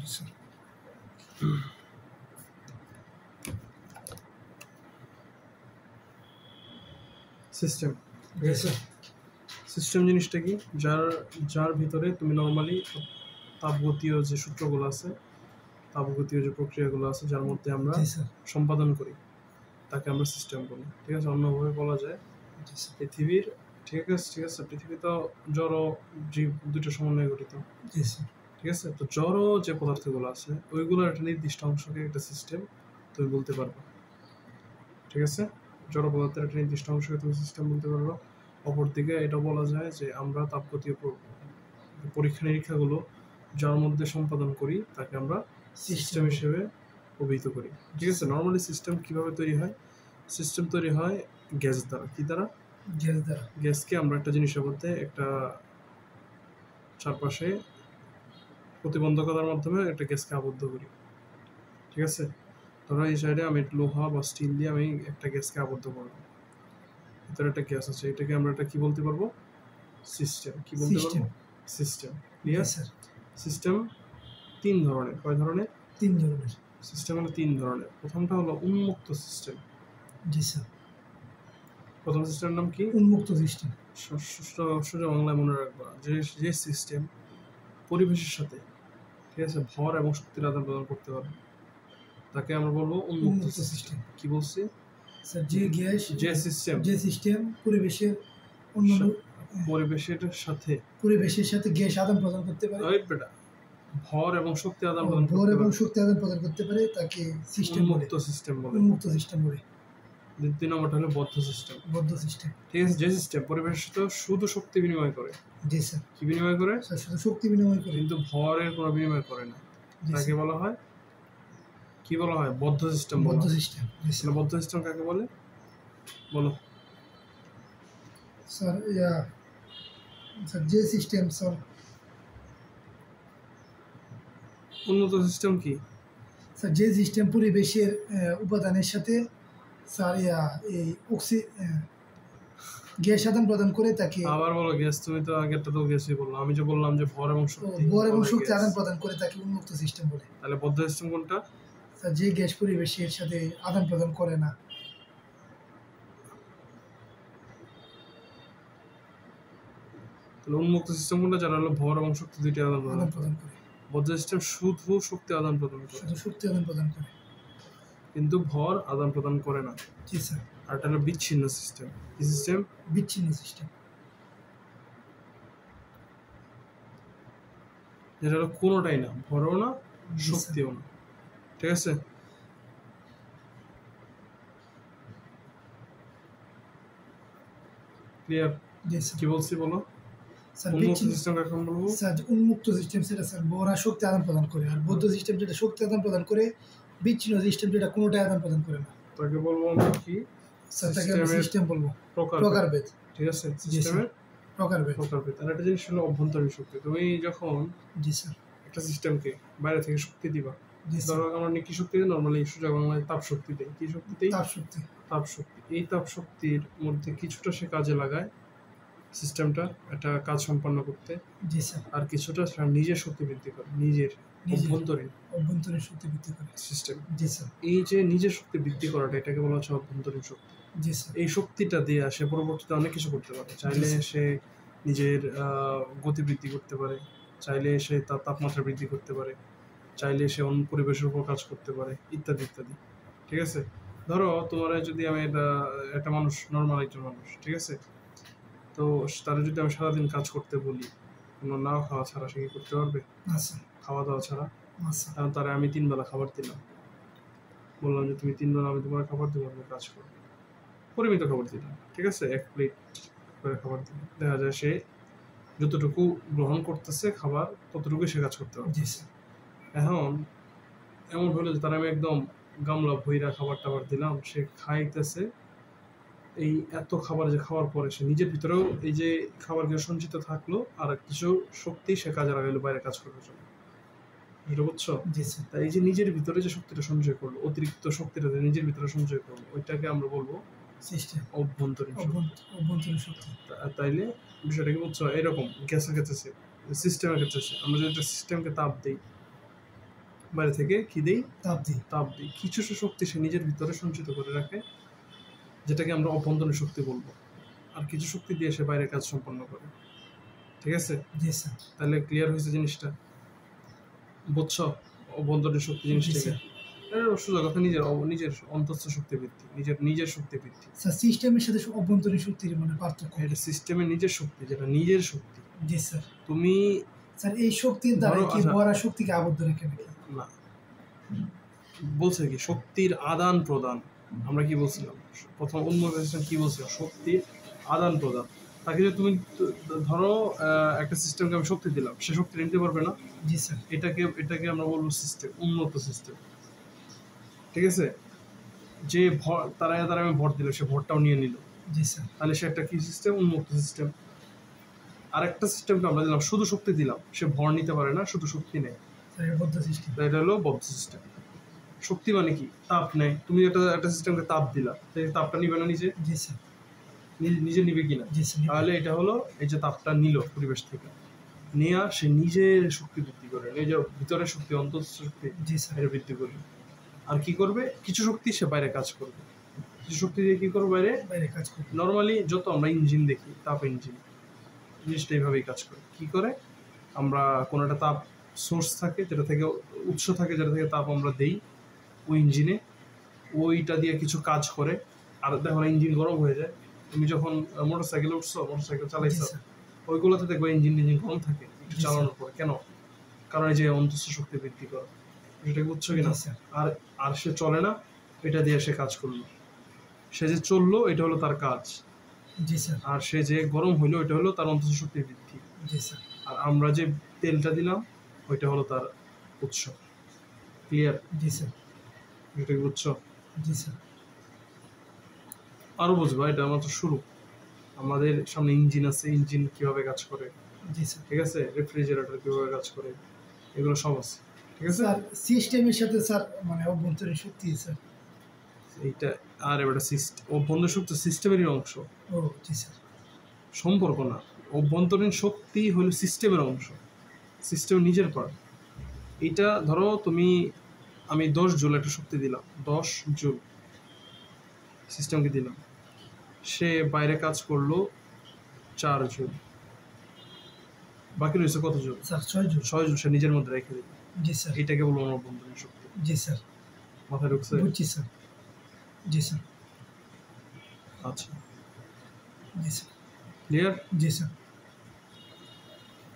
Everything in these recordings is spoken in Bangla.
জি স্যার। সিস্টেম, ঠিক আছে? সিস্টেম জিনিসটা কি? যার ভিতরে তুমি নর্মালি তাপগতীয় যে সূত্রগুলো আছে, তাপগতীয় যে প্রক্রিয়াগুলো আছে, যার মধ্যে আমরা সম্পাদন করি, তাকে আমরা সিস্টেম বলি, ঠিক আছে? অন্যভাবে বলা যায় পৃথিবীর, ঠিক আছে, পৃথিবী তো জড় জীব দুটো সমন্বয়ে গঠিত, ঠিক আছে? তো জড় যে পদার্থগুলো আছে ওইগুলোর একটা নির্দিষ্ট অংশকে একটা সিস্টেম তুমি বলতে পারবে, ঠিক আছে? জড় পদার্থের একটা নির্দিষ্ট অংশকে তুমি সিস্টেম বলতে পারবে। অপরদিকে এটা বলা যায় যে আমরা তাপগতীয় পরীক্ষা নিরীক্ষাগুলো যার মধ্যে সম্পাদন করি তাকে আমরা সিস্টেম হিসেবে অভিহিত করি, ঠিক আছে? নর্মালি সিস্টেম কিভাবে তৈরি হয়? সিস্টেম তৈরি হয় গ্যাস দ্বারা। কি দ্বারা? গ্যাস দ্বারা। গ্যাসকে আমরা একটা জিনিসের মধ্যে একটা চারপাশে প্রতিবন্ধকতার মাধ্যমে একটা গ্যাসকে আবদ্ধ করি, ঠিক আছে? ধরো এই সাইডে আমি লোহা বা স্টিল দিয়ে আমি একটা গ্যাসকে আবদ্ধ করবো, ভিতরে একটা গ্যাস আছে, এটাকে আমরা একটা কি বলতে পারবো? সিস্টেম। কি বলতে পারবো? সিস্টেম। ক্লিয়ার? সিস্টেম তিন ধরনের। কয় ধরনের? তিন ধরনের। সিস্টেম হলো তিন ধরনের। প্রথমটা হলো উন্মুক্ত সিস্টেম। জি স্যার। প্রথম সিস্টেমের নাম কি? উন্মুক্ত সিস্টেম। সোজা বাংলায় মনে রাখবা, যে সিস্টেম পরিবেশের সাথে, ঠিক আছে, ভর এবং শক্তির আদান প্রদান করতে পারে তাকে আমরা বলবো উন্মুক্ত সিস্টেম। কি বলছি স্যার? যে গ্যাস, যে সিস্টেম পরিবেশের সাথে গ্যাস আদান প্রদান করতে পারে, ভর এবং শক্তি আদান প্রদান করতে পারে তাকে সিস্টেম বলে, উন্মুক্ত সিস্টেম বলে। দ্বিতীয় নম্বরটা হলো বদ্ধ সিস্টেম। ঠিক আছে, যে সিস্টেম পরিবেশের সাথে শুধু শক্তি বিনিময় করে। জি স্যার। কি বিনিময় করে? স্যার শুধু শক্তি বিনিময় করে, কিন্তু ভরের কোনো বিনিময় করে না। তাকে বলা হয় কি? বলা হয় বদ্ধ সিস্টেম। বদ্ধ সিস্টেম। বদ্ধ সিস্টেম কাকে বলে বলো স্যার? যে সিস্টেম স্যার। উন্নত সিস্টেম কি? স্যার যে সিস্টেম পরিবেশের উপাদানের সাথে স্যার এই গ্যাস আদান প্রদান করে তাকে। আবার বলো গ্যাস। তুমি তো আগেরটা তো গ্যাসই বললাম। আমি যে বললাম যে ভর এবং শক্তি আদান প্রদান করে তাকে উন্মুক্ত সিস্টেম বলে। তাহলে বদ্ধ সিস্টেম কোনটা? স্যার যে গ্যাস পরিবেশের সাথে আদান প্রদান করে না। তাহলে উন্মুক্ত সিস্টেম কোনটা? যারা হলো ভর এবং শক্তি দুইটি আদান প্রদান করে। বদ্ধ সিস্টেম শুধু শক্তি আদান প্রদান করে, কিন্তু ভর আদান প্রদান করে না। জি স্যার। আর এটা হলো বিচ্ছিন্ন সিস্টেম। কি সিস্টেম? বিচ্ছিন্ন সিস্টেম। যেটা হলো কোনোটাই না, ভরও না শক্তিও না। ঠিক আছে? ক্লিয়ার? কি বলছি বলো? উন্মুক্ত সিস্টেম কাকে বলবো? স্যার উন্মুক্ত সিস্টেম সেটা স্যার ভর আর শক্তি আদান প্রদান করে, আর বদ্ধ সিস্টেম যেটা শক্তি আদান প্রদান করে, বিচ্ছিন্ন সিস্টেম যেটা কোনোটাই আদান প্রদান করে না। তাকে বলবো আমরা কি? স্যার তাকে আমরা সিস্টেম বলবো। প্রকারভেদ। ঠিক আছে? সিস্টেমের প্রকারভেদ। আর একটা জিনিস হলো অভ্যন্তরীণ শক্তি। তুমি যখন জি স্যার একটা সিস্টেমকে বাইরে থেকে শক্তি দিবা, ধরো আমরা কি শক্তি দিই? নর্মালি সোজা বাংলায় তাপ শক্তি দেই। কি শক্তি দেই? তাপ শক্তি। এই তাপ শক্তির মধ্যে কিছুটা সে কাজে লাগায় সিস্টেমটা একটা কাজ সম্পন্ন করতে। জি স্যার। আর কিছুটা নিজের শক্তি বৃদ্ধি করে, নিজের অভ্যন্তরীণ শক্তি বৃদ্ধি করে সিস্টেম। জি স্যার। এই যে নিজের শক্তি বৃদ্ধি করাটা, এটাকে বলা হচ্ছে অভ্যন্তরীণ শক্তি। জি স্যার। এই শক্তিটা দিয়ে সে পরবর্তীতে অনেক কিছু করতে পারে। চাইলে সে নিজের গতি বৃদ্ধি করতে পারে, চাইলে সে তার তাপমাত্রা বৃদ্ধি করতে পারে, চাইলে সে অন্য পরিবেশের উপর কাজ করতে পারে, ইত্যাদি ইত্যাদি। ঠিক আছে? ধরো তোমার যদি আমি একটা মানুষ, নর্মাল একজন মানুষ, ঠিক আছে, তো তারা যদি আমি সারাদিন কাজ করতে বলি কোনো না খাওয়া ছাড়া, সে কি করতে পারবে? খাওয়া দাওয়া ছাড়া। কারণ তারা আমি 3 বেলা খাবার দিলাম, বললাম যে তুমি 3 বেলা আমি তোমার খাবার দেবো, তুমি কাজ করো, পরিমিত খাবার দিলাম, ঠিক আছে, 1 প্লেট করে খাবার দিলাম। দেখা যায় সে যতটুকু গ্রহণ করতেছে খাবার, ততটুকুই সে কাজ করতে পারবে। এখন এমন হলো যে তারা আমি একদম গামলা ভইরা খাবার টাবার দিলাম, সে খাইতেছে, এই এত খাবার যে খাওয়ার পরে সে নিজের ভিতরেও এই যে খাবার কিছু সঞ্চিত থাকলো, আর কিছু শক্তি সে কাজে লাগাইলো বাইরে কাজ করার জন্য। এটা বুঝছো? তাই এই যে নিজের ভিতরে যে শক্তিটা সঞ্চয় করলো, অতিরিক্ত শক্তিটা নিজের ভিতরে সঞ্চয় করলো, ওইটাকে আমরা বলবো অভ্যন্তরীণ শক্তি। তাইলে বিষয়টা কি বুঝছো? এরকম গ্যাসের ক্ষেত্রে সিস্টেমের ক্ষেত্রে আমরা যদি একটা সিস্টেমকে তাপ দিই, বাইরে থেকে কি দেই, তাপ দিই। তাপ দিই। কিছু শক্তি সে নিজের ভিতরে সঞ্চিত করে রাখে, যেটাকে আমরা অভ্যন্তরীণ শক্তি বলবো, আর কিছু শক্তি দিয়ে সে বাইরের কাজ সম্পন্ন করে। ঠিক আছে? জি স্যার। তাহলে ক্লিয়ার হয়েছে জিনিসটা? বুঝছো অভ্যন্তরীণ শক্তি জিনিসটা? স্যার। সোজা কথা, নিজের অন্তঃস্থ শক্তি বৃদ্ধি, নিজের শক্তি বৃদ্ধি। স্যার সিস্টেমের সাথে অভ্যন্তরীণ শক্তির মানে পার্থক্য? এটা সিস্টেমের নিজের শক্তি, যেটা নিজের শক্তি। জি স্যার। তুমি স্যার এই শক্তির দ্বারা কি বড় শক্তিকে আবদ্ধ রাখে নাকি? না, বলছে কি শক্তির আদান প্রদান। আমরা কি বলছিলাম প্রথম উন্মুক্ত কি বলছিলাম? শক্তির আদান প্রদান। তাকে যদি তুমি ধরো একটা সিস্টেমকে আমি শক্তি দিলাম, সে শক্তি নিতে পারবে না। জি স্যার। এটাকে আমরা বলবো সিস্টেম, উন্নত সিস্টেম। ঠিক আছে? যে তারা আমি ভর দিল, সে ভরটাও নিয়ে নিল। জি স্যার। তাহলে সে একটা কি সিস্টেম? উন্মুক্ত সিস্টেম। আরেকটা সিস্টেমকে আমরা দিলাম, শুধু শক্তি দিলাম, সে ভর নিতে পারে না, শুধু শক্তি নেয়, এটা হলো বদ্ধ সিস্টেম। শক্তি মানে কি? তাপ নেয়। তুমি একটা সিস্টেমকে তাপ দিলা, তাপটা নিবে না নিজে? জি স্যার। নিজে নিবে কিনা? তাহলে এটা হলো এই যে তাপটা নিল পরিবেশ থেকে, নেয়া সে নিজে শক্তি বৃদ্ধি করে, নিজের ভিতরে শক্তি, অন্তঃস্থ শক্তি এটা বৃদ্ধি করবে। আর কি করবে? কিছু শক্তি সে বাইরে কাজ করবে। কিছু শক্তি দিয়ে কি করবে? বাইরে কাজ করবে। নর্মালি যত আমরা ইঞ্জিন দেখি, তাপ ইঞ্জিন, জিনিসটা এইভাবেই কাজ করে। কি করে? আমরা কোনো একটা তাপ সোর্স থাকে, যেটা থেকে উৎস থাকে, যেটা থেকে তাপ আমরা দেই ওই ইঞ্জিনে, ওইটা দিয়ে কিছু কাজ করে। আর দেখো ইঞ্জিন গরম হয়ে যায়। তুমি যখন মোটরসাইকেলে উঠছো, মোটরসাইকেল চালাইছো, ওইগুলোতে দেখবে ইঞ্জিন গরম থাকে একটু চালানোর পরে। কেন? কারণ এই যে অন্তঃস্থ শক্তি বৃদ্ধি করে, সেটা বুঝছো কিনা? আর সে চলে না, এটা দিয়ে সে কাজ করলো। সে যে চললো, এটা হলো তার কাজ। জি স্যার। আর সে যে গরম হইলো, এটা হলো তার অন্তঃস্থ শক্তি বৃদ্ধি। জি স্যার। আর আমরা যে তেলটা দিলাম, ওইটা হলো তার উৎস। ক্লিয়ার? জি স্যার। এটা কি বুঝছো? জি স্যার। আরো বুঝবা, এটা মাত্র শুরু। আমাদের সামনে ইঞ্জিন আছে, ইঞ্জিন কিভাবে কাজ করে, জি স্যার। ঠিক আছে? রেফ্রিজারেটর কিভাবে কাজ করে, এগুলো সব আছে। ঠিক আছে? স্যার সিস্টেমের সাথে স্যার মানে অভ্যন্তরীণ শক্তি স্যার এইটা আর এটা অভ্যন্তরীণ শক্তি সিস্টেমেরই অংশ। ও জি স্যার। সম্পর্ক না, অভ্যন্তরীণ শক্তি হলো সিস্টেমের অংশ, সিস্টেম নিজের পার্ট। এটা ধরো আমি 10 জুল একটা শক্তি দিলাম, 10 জুল সিস্টেমকে দিলাম, সে বাইরে কাজ করলো 4 জুল, বাকি রয়েছে কত জুল? Sir 6 joule. 6 জুল সে নিজের মধ্যে রেখে দিল। জি স্যার। এটাকে বলবো অভ্যন্তরীণ শক্তি। জি স্যার। মাথায় ঢুকছে? বুঝছি স্যার। জি স্যার। আচ্ছা, জি স্যার। ক্লিয়ার? জি স্যার।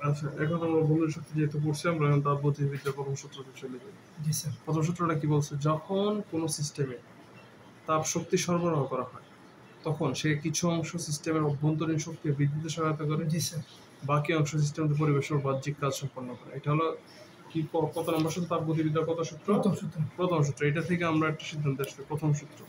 আচ্ছা, এখন আমরা অভ্যন্তরীণ শক্তি যেহেতু পড়ছি, আমরা এখন তাপগতিবিদ্যার প্রথম সূত্রতে চলে যাই। জি স্যার। প্রথম সূত্রটা কি বলছে? যখন কোনো সিস্টেমে তাপ শক্তি সরবরাহ করা হয়, তখন সে কিছু অংশ সিস্টেমের অভ্যন্তরীণ শক্তি বৃদ্ধিতে সহায়তা করে, জি স্যার। বাকি অংশ সিস্টেমের পরিবেশের বাহ্যিক কাজ সম্পন্ন করে। এটা হলো কি, কত নম্বর সূত্র? তাপগতিবিদ্যার কত সূত্র? প্রথম সূত্র। এটা থেকে আমরা একটা সিদ্ধান্ত আসছে, প্রথম সূত্র।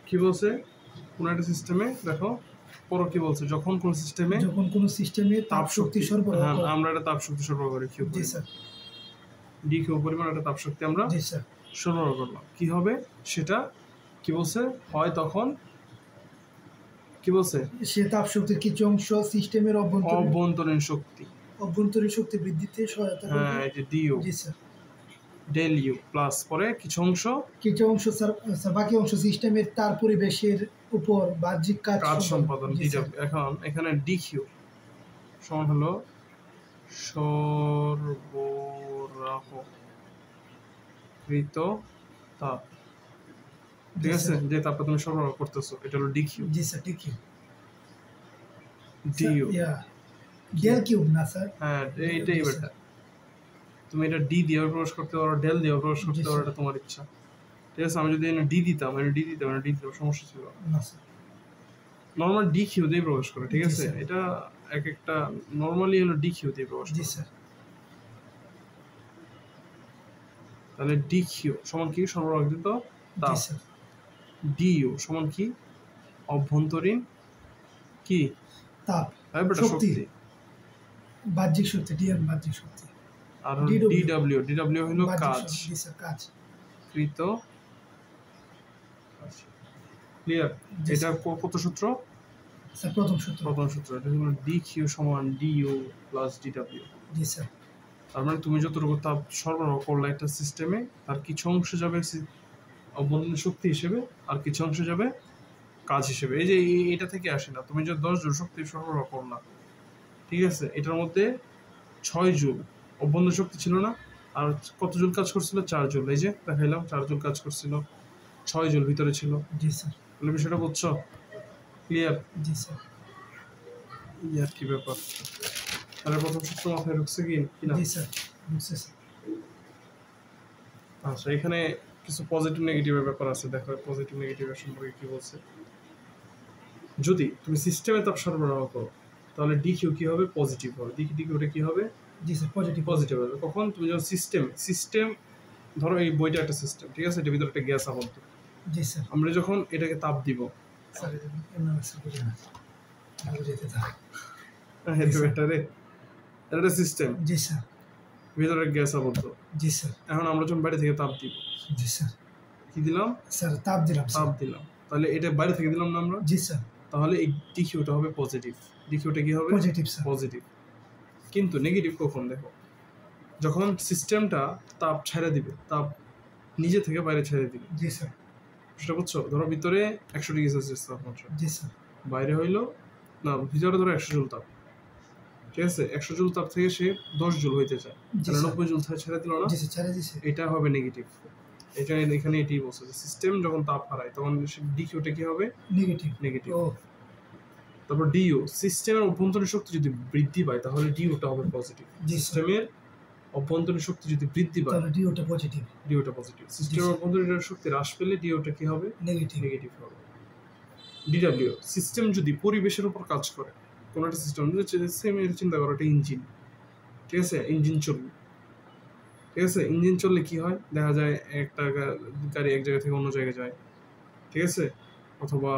কি বলছে? কোন একটা সিস্টেমে দেখো পর কি বলছে? যখন কোন সিস্টেমে তাপ শক্তি সরবরাহ হ্যাঁ, আমরা একটা তাপ শক্তি সরবরাহ করি কিউ। জি স্যার। ডি কিউ পরিমাণ একটা তাপ শক্তি আমরা জি স্যার সরবরাহ করলাম। কি হবে সেটা? কি বলছে? হয় তখন কি বলছে? সে তাপ শক্তির কিছু অংশ সিস্টেমের অভ্যন্তরীণ শক্তি বৃদ্ধিতে সহায়তা করবে। হ্যাঁ, এই যে ডিইউ। জি স্যার। ডেল ইউ প্লাস পরে কিছু অংশ স্যার বাকি অংশ সিস্টেমের তার পরিবেশের উপর বাহ্যিক কাজ সম্পাদন। এখন এখানে ডিকিউ সমান হলো সরবরাহকৃত তাপ। ঠিক আছে? যে তাপটা তুমি সরবরাহ করতেছো, এটা হলো ডিকিউ। জি sir. DQ. DU del Q না স্যার? হ্যাঁ, এইটাই বেটা। তুমি এটা ডি দিয়ে প্রকাশ করতে পারো, ডেল দিয়ে প্রকাশ করতে পারো, এটা তোমার ইচ্ছা। ঠিক আছে? আমি যদি ডি দিতাম, সমস্যা ছিল না স্যার। নরমাল ডি কিউ দিয়ে প্রকাশ করে। ঠিক আছে? এটা এক একটা নরমালি হলো ডি কিউ দিয়ে প্রকাশ করে। জি স্যার। তাহলে ডি কিউ সমান কি? সরবরাহকৃত তাপ। জি স্যার। ডিইউ সমান কি? অভ্যন্তরীণ কি তাপ শক্তি, বাহ্যিক শক্তি। ডিএম বাহ্যিক শক্তি। আর ডিডব্লিউ হলো কাজ। জি স্যার। কাজ। কৃত ক্লিয়ার। জি, এটা কত সূত্র? স্যার প্রথম সূত্র। প্রথম সূত্র। এটা হলো dq সমান du প্লাস dw। জি স্যার। তার মানে তুমি যতটুকু তাপ সরবরাহ করলে একটা সিস্টেমে, তার কিছু অংশ যাবে অবদান শক্তি হিসেবে, আর কিছু অংশ যাবে কাজ হিসেবে। এই যে এটা থেকে আসে না, তুমি যে 10 জুল শক্তি সরবরাহ করলা, ঠিক আছে, এটার মধ্যে 6 জুল অভ্যন্তরীণ শক্তি ছিল না, আর কত জুল কাজ করছিল? 4 জুল। এই যে দেখাইলাম 4 জুল কাজ করছিল, 6 জুল ভিতরে ছিল। জি স্যার। তাহলে বিষয়টা বুঝছো? ক্লিয়ার? জি স্যার। ইয়ার কি ব্যাপার? তাহলে প্রথম সূত্র মাথায় ঢুকছে কি না? জি স্যার, বুঝছি স্যার। আচ্ছা, এখানে কিছু পজিটিভ নেগেটিভের ব্যাপার আছে। দেখো পজিটিভ নেগেটিভের সম্পর্কে কি বলছে। যদি তুমি সিস্টেমে তাপ সরবরাহ করো তাহলে ডিকিউ কি হবে? পজিটিভ হবে। ডিকিউটা কি হবে? জি স্যার, পজিটিভ। পজিটিভ হবে। কখন? তুমি যখন সিস্টেম ধরো এই বইটা একটা সিস্টেম, ঠিক আছে, এটার ভিতরে একটা গ্যাস আবদ্ধ। জি স্যার। আমরা যখন এটাকে তাপ দিব, স্যার এটা এমন আছে বুঝে না, যেতে থাক। এটা একটা সিস্টেম, জি স্যার। ভিতরে গ্যাস আবদ্ধ। জি স্যার। এখন আমরা যখন বাইরে থেকে তাপ দিব, জি স্যার। কি দিলাম? স্যার তাপ দিলাম। তাপ দিলাম। তাহলে এটা বাইরে থেকে দিলাম না আমরা? জি স্যার। তাহলে এই ডিকিউটা হবে পজিটিভ। ডিকিউটা কি হবে? Positive sir. পজিটিভ। কিন্তু নেগেটিভ কখন? দেখো, যখন সিস্টেমটা তাপ ছেড়ে দিবে, তাপ নিজে থেকে বাইরে ছেড়ে দিবে। জি স্যার। সেটা বুঝছো? ধরো ভিতরে 100 ডিগ্রি সেলসিয়াস তাপমাত্রা, জি স্যার। বাইরে হইলো না, ভিতরে ধরো 100 জুল তাপ, ঠিক আছে, 100 জুল তাপ থেকে সে 10 জুল হইতে চায়, তাহলে 90 জুল ছেড়ে দিল না? জি স্যার, ছেড়ে দিছে। এটা হবে নেগেটিভ। এটা এখানে এটাই বলছে যে সিস্টেম যখন তাপ হারায় তখন ডিকিউটা কি হবে? নেগেটিভ। নেগেটিভ। ও তারপর ডিইউ, সিস্টেমের অভ্যন্তরীণ শক্তি যদি বৃদ্ধি পায় তাহলে ডিইউটা হবে পজিটিভ। সিস্টেমের অভ্যন্তরীণ শক্তি যদি বৃদ্ধি পায় তাহলে ডিওটা পজিটিভ। ডিইউটা পজিটিভ। সিস্টেমের অভ্যন্তরীণ শক্তি হ্রাস পেলে ডিইউটা কি হবে? নেগেটিভ। নেগেটিভ হবে। ডিডব্লিউ, সিস্টেম যদি পরিবেশের উপর কাজ করে, কোনো একটা সিস্টেম সেম চিন্তা করো, একটা ইঞ্জিন, ঠিক আছে, ইঞ্জিন চলবে, ঠিক আছে, ইঞ্জিন চললে কি হয়? দেখা যায় একটা গাড়ি এক জায়গা থেকে অন্য জায়গায় যায়, ঠিক আছে, অথবা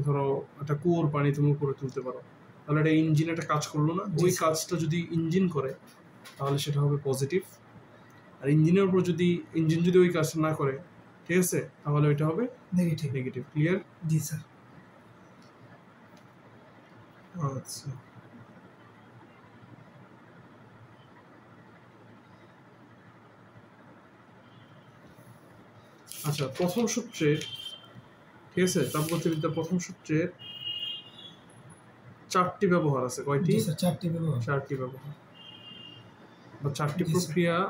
ধরো একটা কুয়োর পানি তুমি উপরে তুলতে পারো, তাহলে একটা ইঞ্জিন একটা কাজ করলো না? ওই কাজটা যদি ইঞ্জিন করে তাহলে সেটা হবে পজিটিভ। আর ইঞ্জিনের উপর যদি ইঞ্জিন যদি ওই কাজটা না করে, ঠিক আছে, তাহলে ওইটা হবে নেগেটিভ। নেগেটিভ। ক্লিয়ার? জি স্যার। আচ্ছা, আচ্ছা, প্রথম সূত্রের, ঠিক আছে, তাপগতিবিদ্যার প্রথম সূত্রের 4টি ব্যবহার আছে। কয়টি? জি স্যার, 4টি ব্যবহার। 4টি ব্যবহার বা 4টি জি স্যার।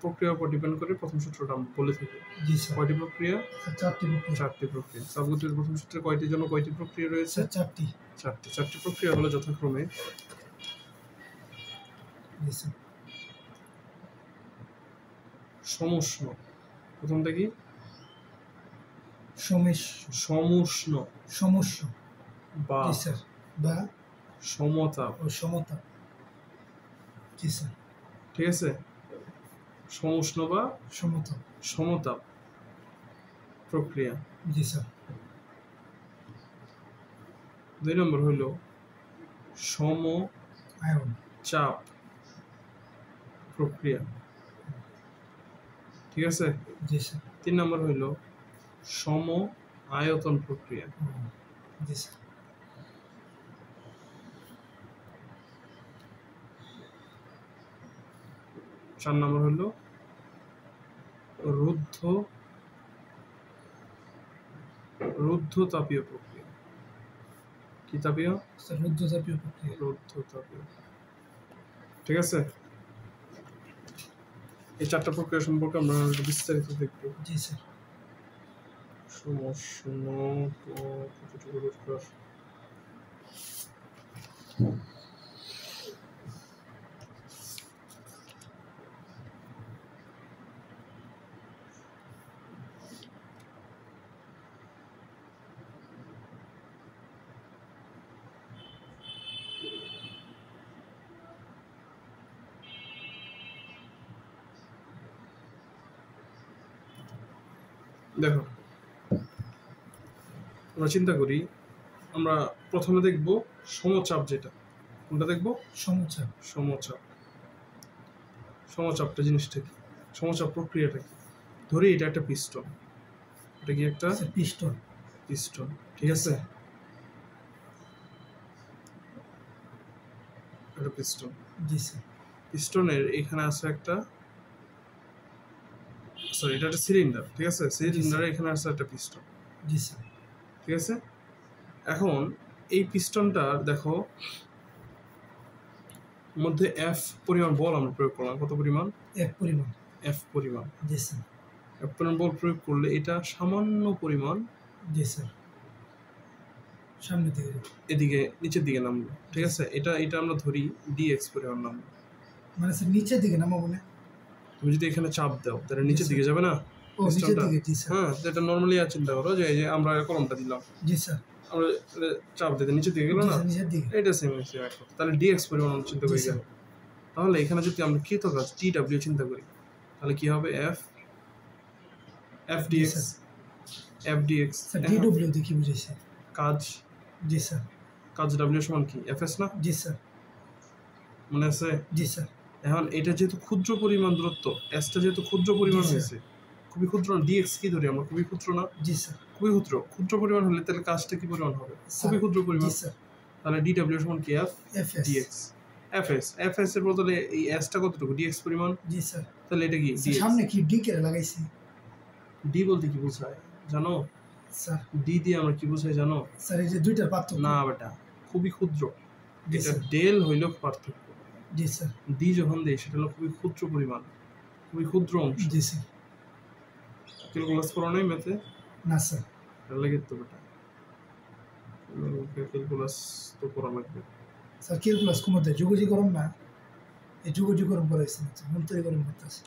প্রক্রিয়ার উপর ডিপেন্ড করে প্রথম সূত্রটা আমরা বলে থাকি। জি স্যার। কয়টি প্রক্রিয়া? স্যার 4টি প্রক্রিয়া। 4টি প্রক্রিয়া। তাপগতিবিদ্যার প্রথম সূত্রে কয়টির জন্য কয়টি প্রক্রিয়া রয়েছে? স্যার 4টি। 4টি প্রক্রিয়া হলো যথাক্রমে জি স্যার। সমুষ্ণ, প্রথমটা কি? সমুষ্ণ বা জি স্যার, বা সমতাপ। ও সমতা। জি স্যার। ঠিক আছে, সমুষ্ণ বা সমতা। সমতাপ প্রক্রিয়া। জি স্যার। 2 নম্বর হলো সম আয়ন। চাপ প্রক্রিয়া। ঠিক আছে। জি স্যার। 3 নম্বর হলো সম আয়তন প্রক্রিয়া। জি স্যার। 4 নম্বর হলো রুদ্ধ তাপীয় প্রক্রিয়া। কি তাপীয়? স্যার রুদ্ধ তাপীয় প্রক্রিয়া। রুদ্ধ তাপীয়। ঠিক আছে, এই 4টা প্রক্রিয়া সম্পর্কে আমরা বিস্তারিত দেখব। জি স্যার। সমষ্ণ কতটুকু দরকার? দেখো, আমরা চিন্তা করি, আমরা প্রথমে দেখব সমচাপ। যেটা কোনটা দেখব? সমচাপটা জিনিসটা কি? সমচাপ প্রক্রিয়াটা কি? ধরি এটা একটা পিস্টন, এটা কি একটা স্যার পিস্টন। পিস্টন, ঠিক আছে? এটা পিস্টন। জি স্যার। পিস্টনের এখানে আছে একটা, সরি এটা একটা সিলিন্ডার, ঠিক আছে? সিলিন্ডারে এখানে আছে একটা পিস্টন, জি স্যার। ঠিক আছে? এখন এই পিস্টনটার দেখো মধ্যে এফ পরিমাণ বল আমরা প্রয়োগ করলাম, কত পরিমাণ? এক পরিমাণ। এফ পরিমাণ। জি স্যার। এফ পরিমাণ বল প্রয়োগ করলে এটা সামান্য পরিমাণ জি স্যার। সামনে থেকে এদিকে নিচের দিকে নামলো, ঠিক আছে? এটা আমরা ধরি ডিএক্স পরিমাণ নামলো। মানে স্যার নিচের দিকে নামাবো না? তুমি যদি এখানে চাপ দাও তাহলে নিচের দিকে যাবে না? ও নিচের দিকে। জি স্যার। হ্যাঁ, এটা নর্মালি চিন্তা করো যে এই যে আমরা কলমটা দিলাম, জি স্যার। আমরা চাপ দিতে নিচের দিকে গেল না? নিচের দিকে। এটা সেম একটা, তাহলে ডিএক্স পরিমাণ চিন্তা করি গেল। তাহলে এখানে যদি আমরা কৃত কাজ টি ডাব্লিউ চিন্তা করি তাহলে কি হবে? F DX, F DX. Sir D W দিয়ে কি বুঝাইছে? কাজ। জি স্যার। কাজ ডাব্লিউ সমান কি? এফএস না? জি স্যার। মনে আছে? জি স্যার। এখন এটা যেহেতু ক্ষুদ্র পরিমাণ দূরত্ব, এসটা যেহেতু ক্ষুদ্র পরিমাণ হয়েছে, খুবই ক্ষুদ্র, ডিএক্স কি ধরি আমরা? খুবই ক্ষুদ্র না? জি স্যার। খুবই ক্ষুদ্র। ক্ষুদ্র পরিমাণ হলে তাহলে কাজটা কি পরিমাণ হবে? খুবই ক্ষুদ্র পরিমাণ। জি স্যার। তাহলে ডি ডাব্লিউ সমান কি? F dx. এফএস এর বদলে এই এসটা কতটুকু? ডিএক্স পরিমাণ। জি স্যার। তাহলে এটা কি? সামনে কি ডি কে লাগাইছি? ডি বলতে কি বোঝায় জানো? স্যার ডি দিয়ে আমরা কি বোঝাই জানো? স্যার এই যে দুইটার পার্থক্য। না বেটা, খুবই ক্ষুদ্র। এটা ডেল হইল পার্থক্য। জি স্যার। ডি যখন দেই সেটা হলো খুবই ক্ষুদ্র পরিমাণ, খুবই ক্ষুদ্র অংশ। জি স্যার। ক্যালকুলাস করো নাই ম্যাথে? না স্যার। তাহলে লাগে তো বেটা, ক্যালকুলাস তো করা লাগবে। স্যার ক্যালকুলাস কোনতে যোগজীকরণ না? এই যোগজীকরণ করাইছে না, অন্তরীকরণ করতেছে।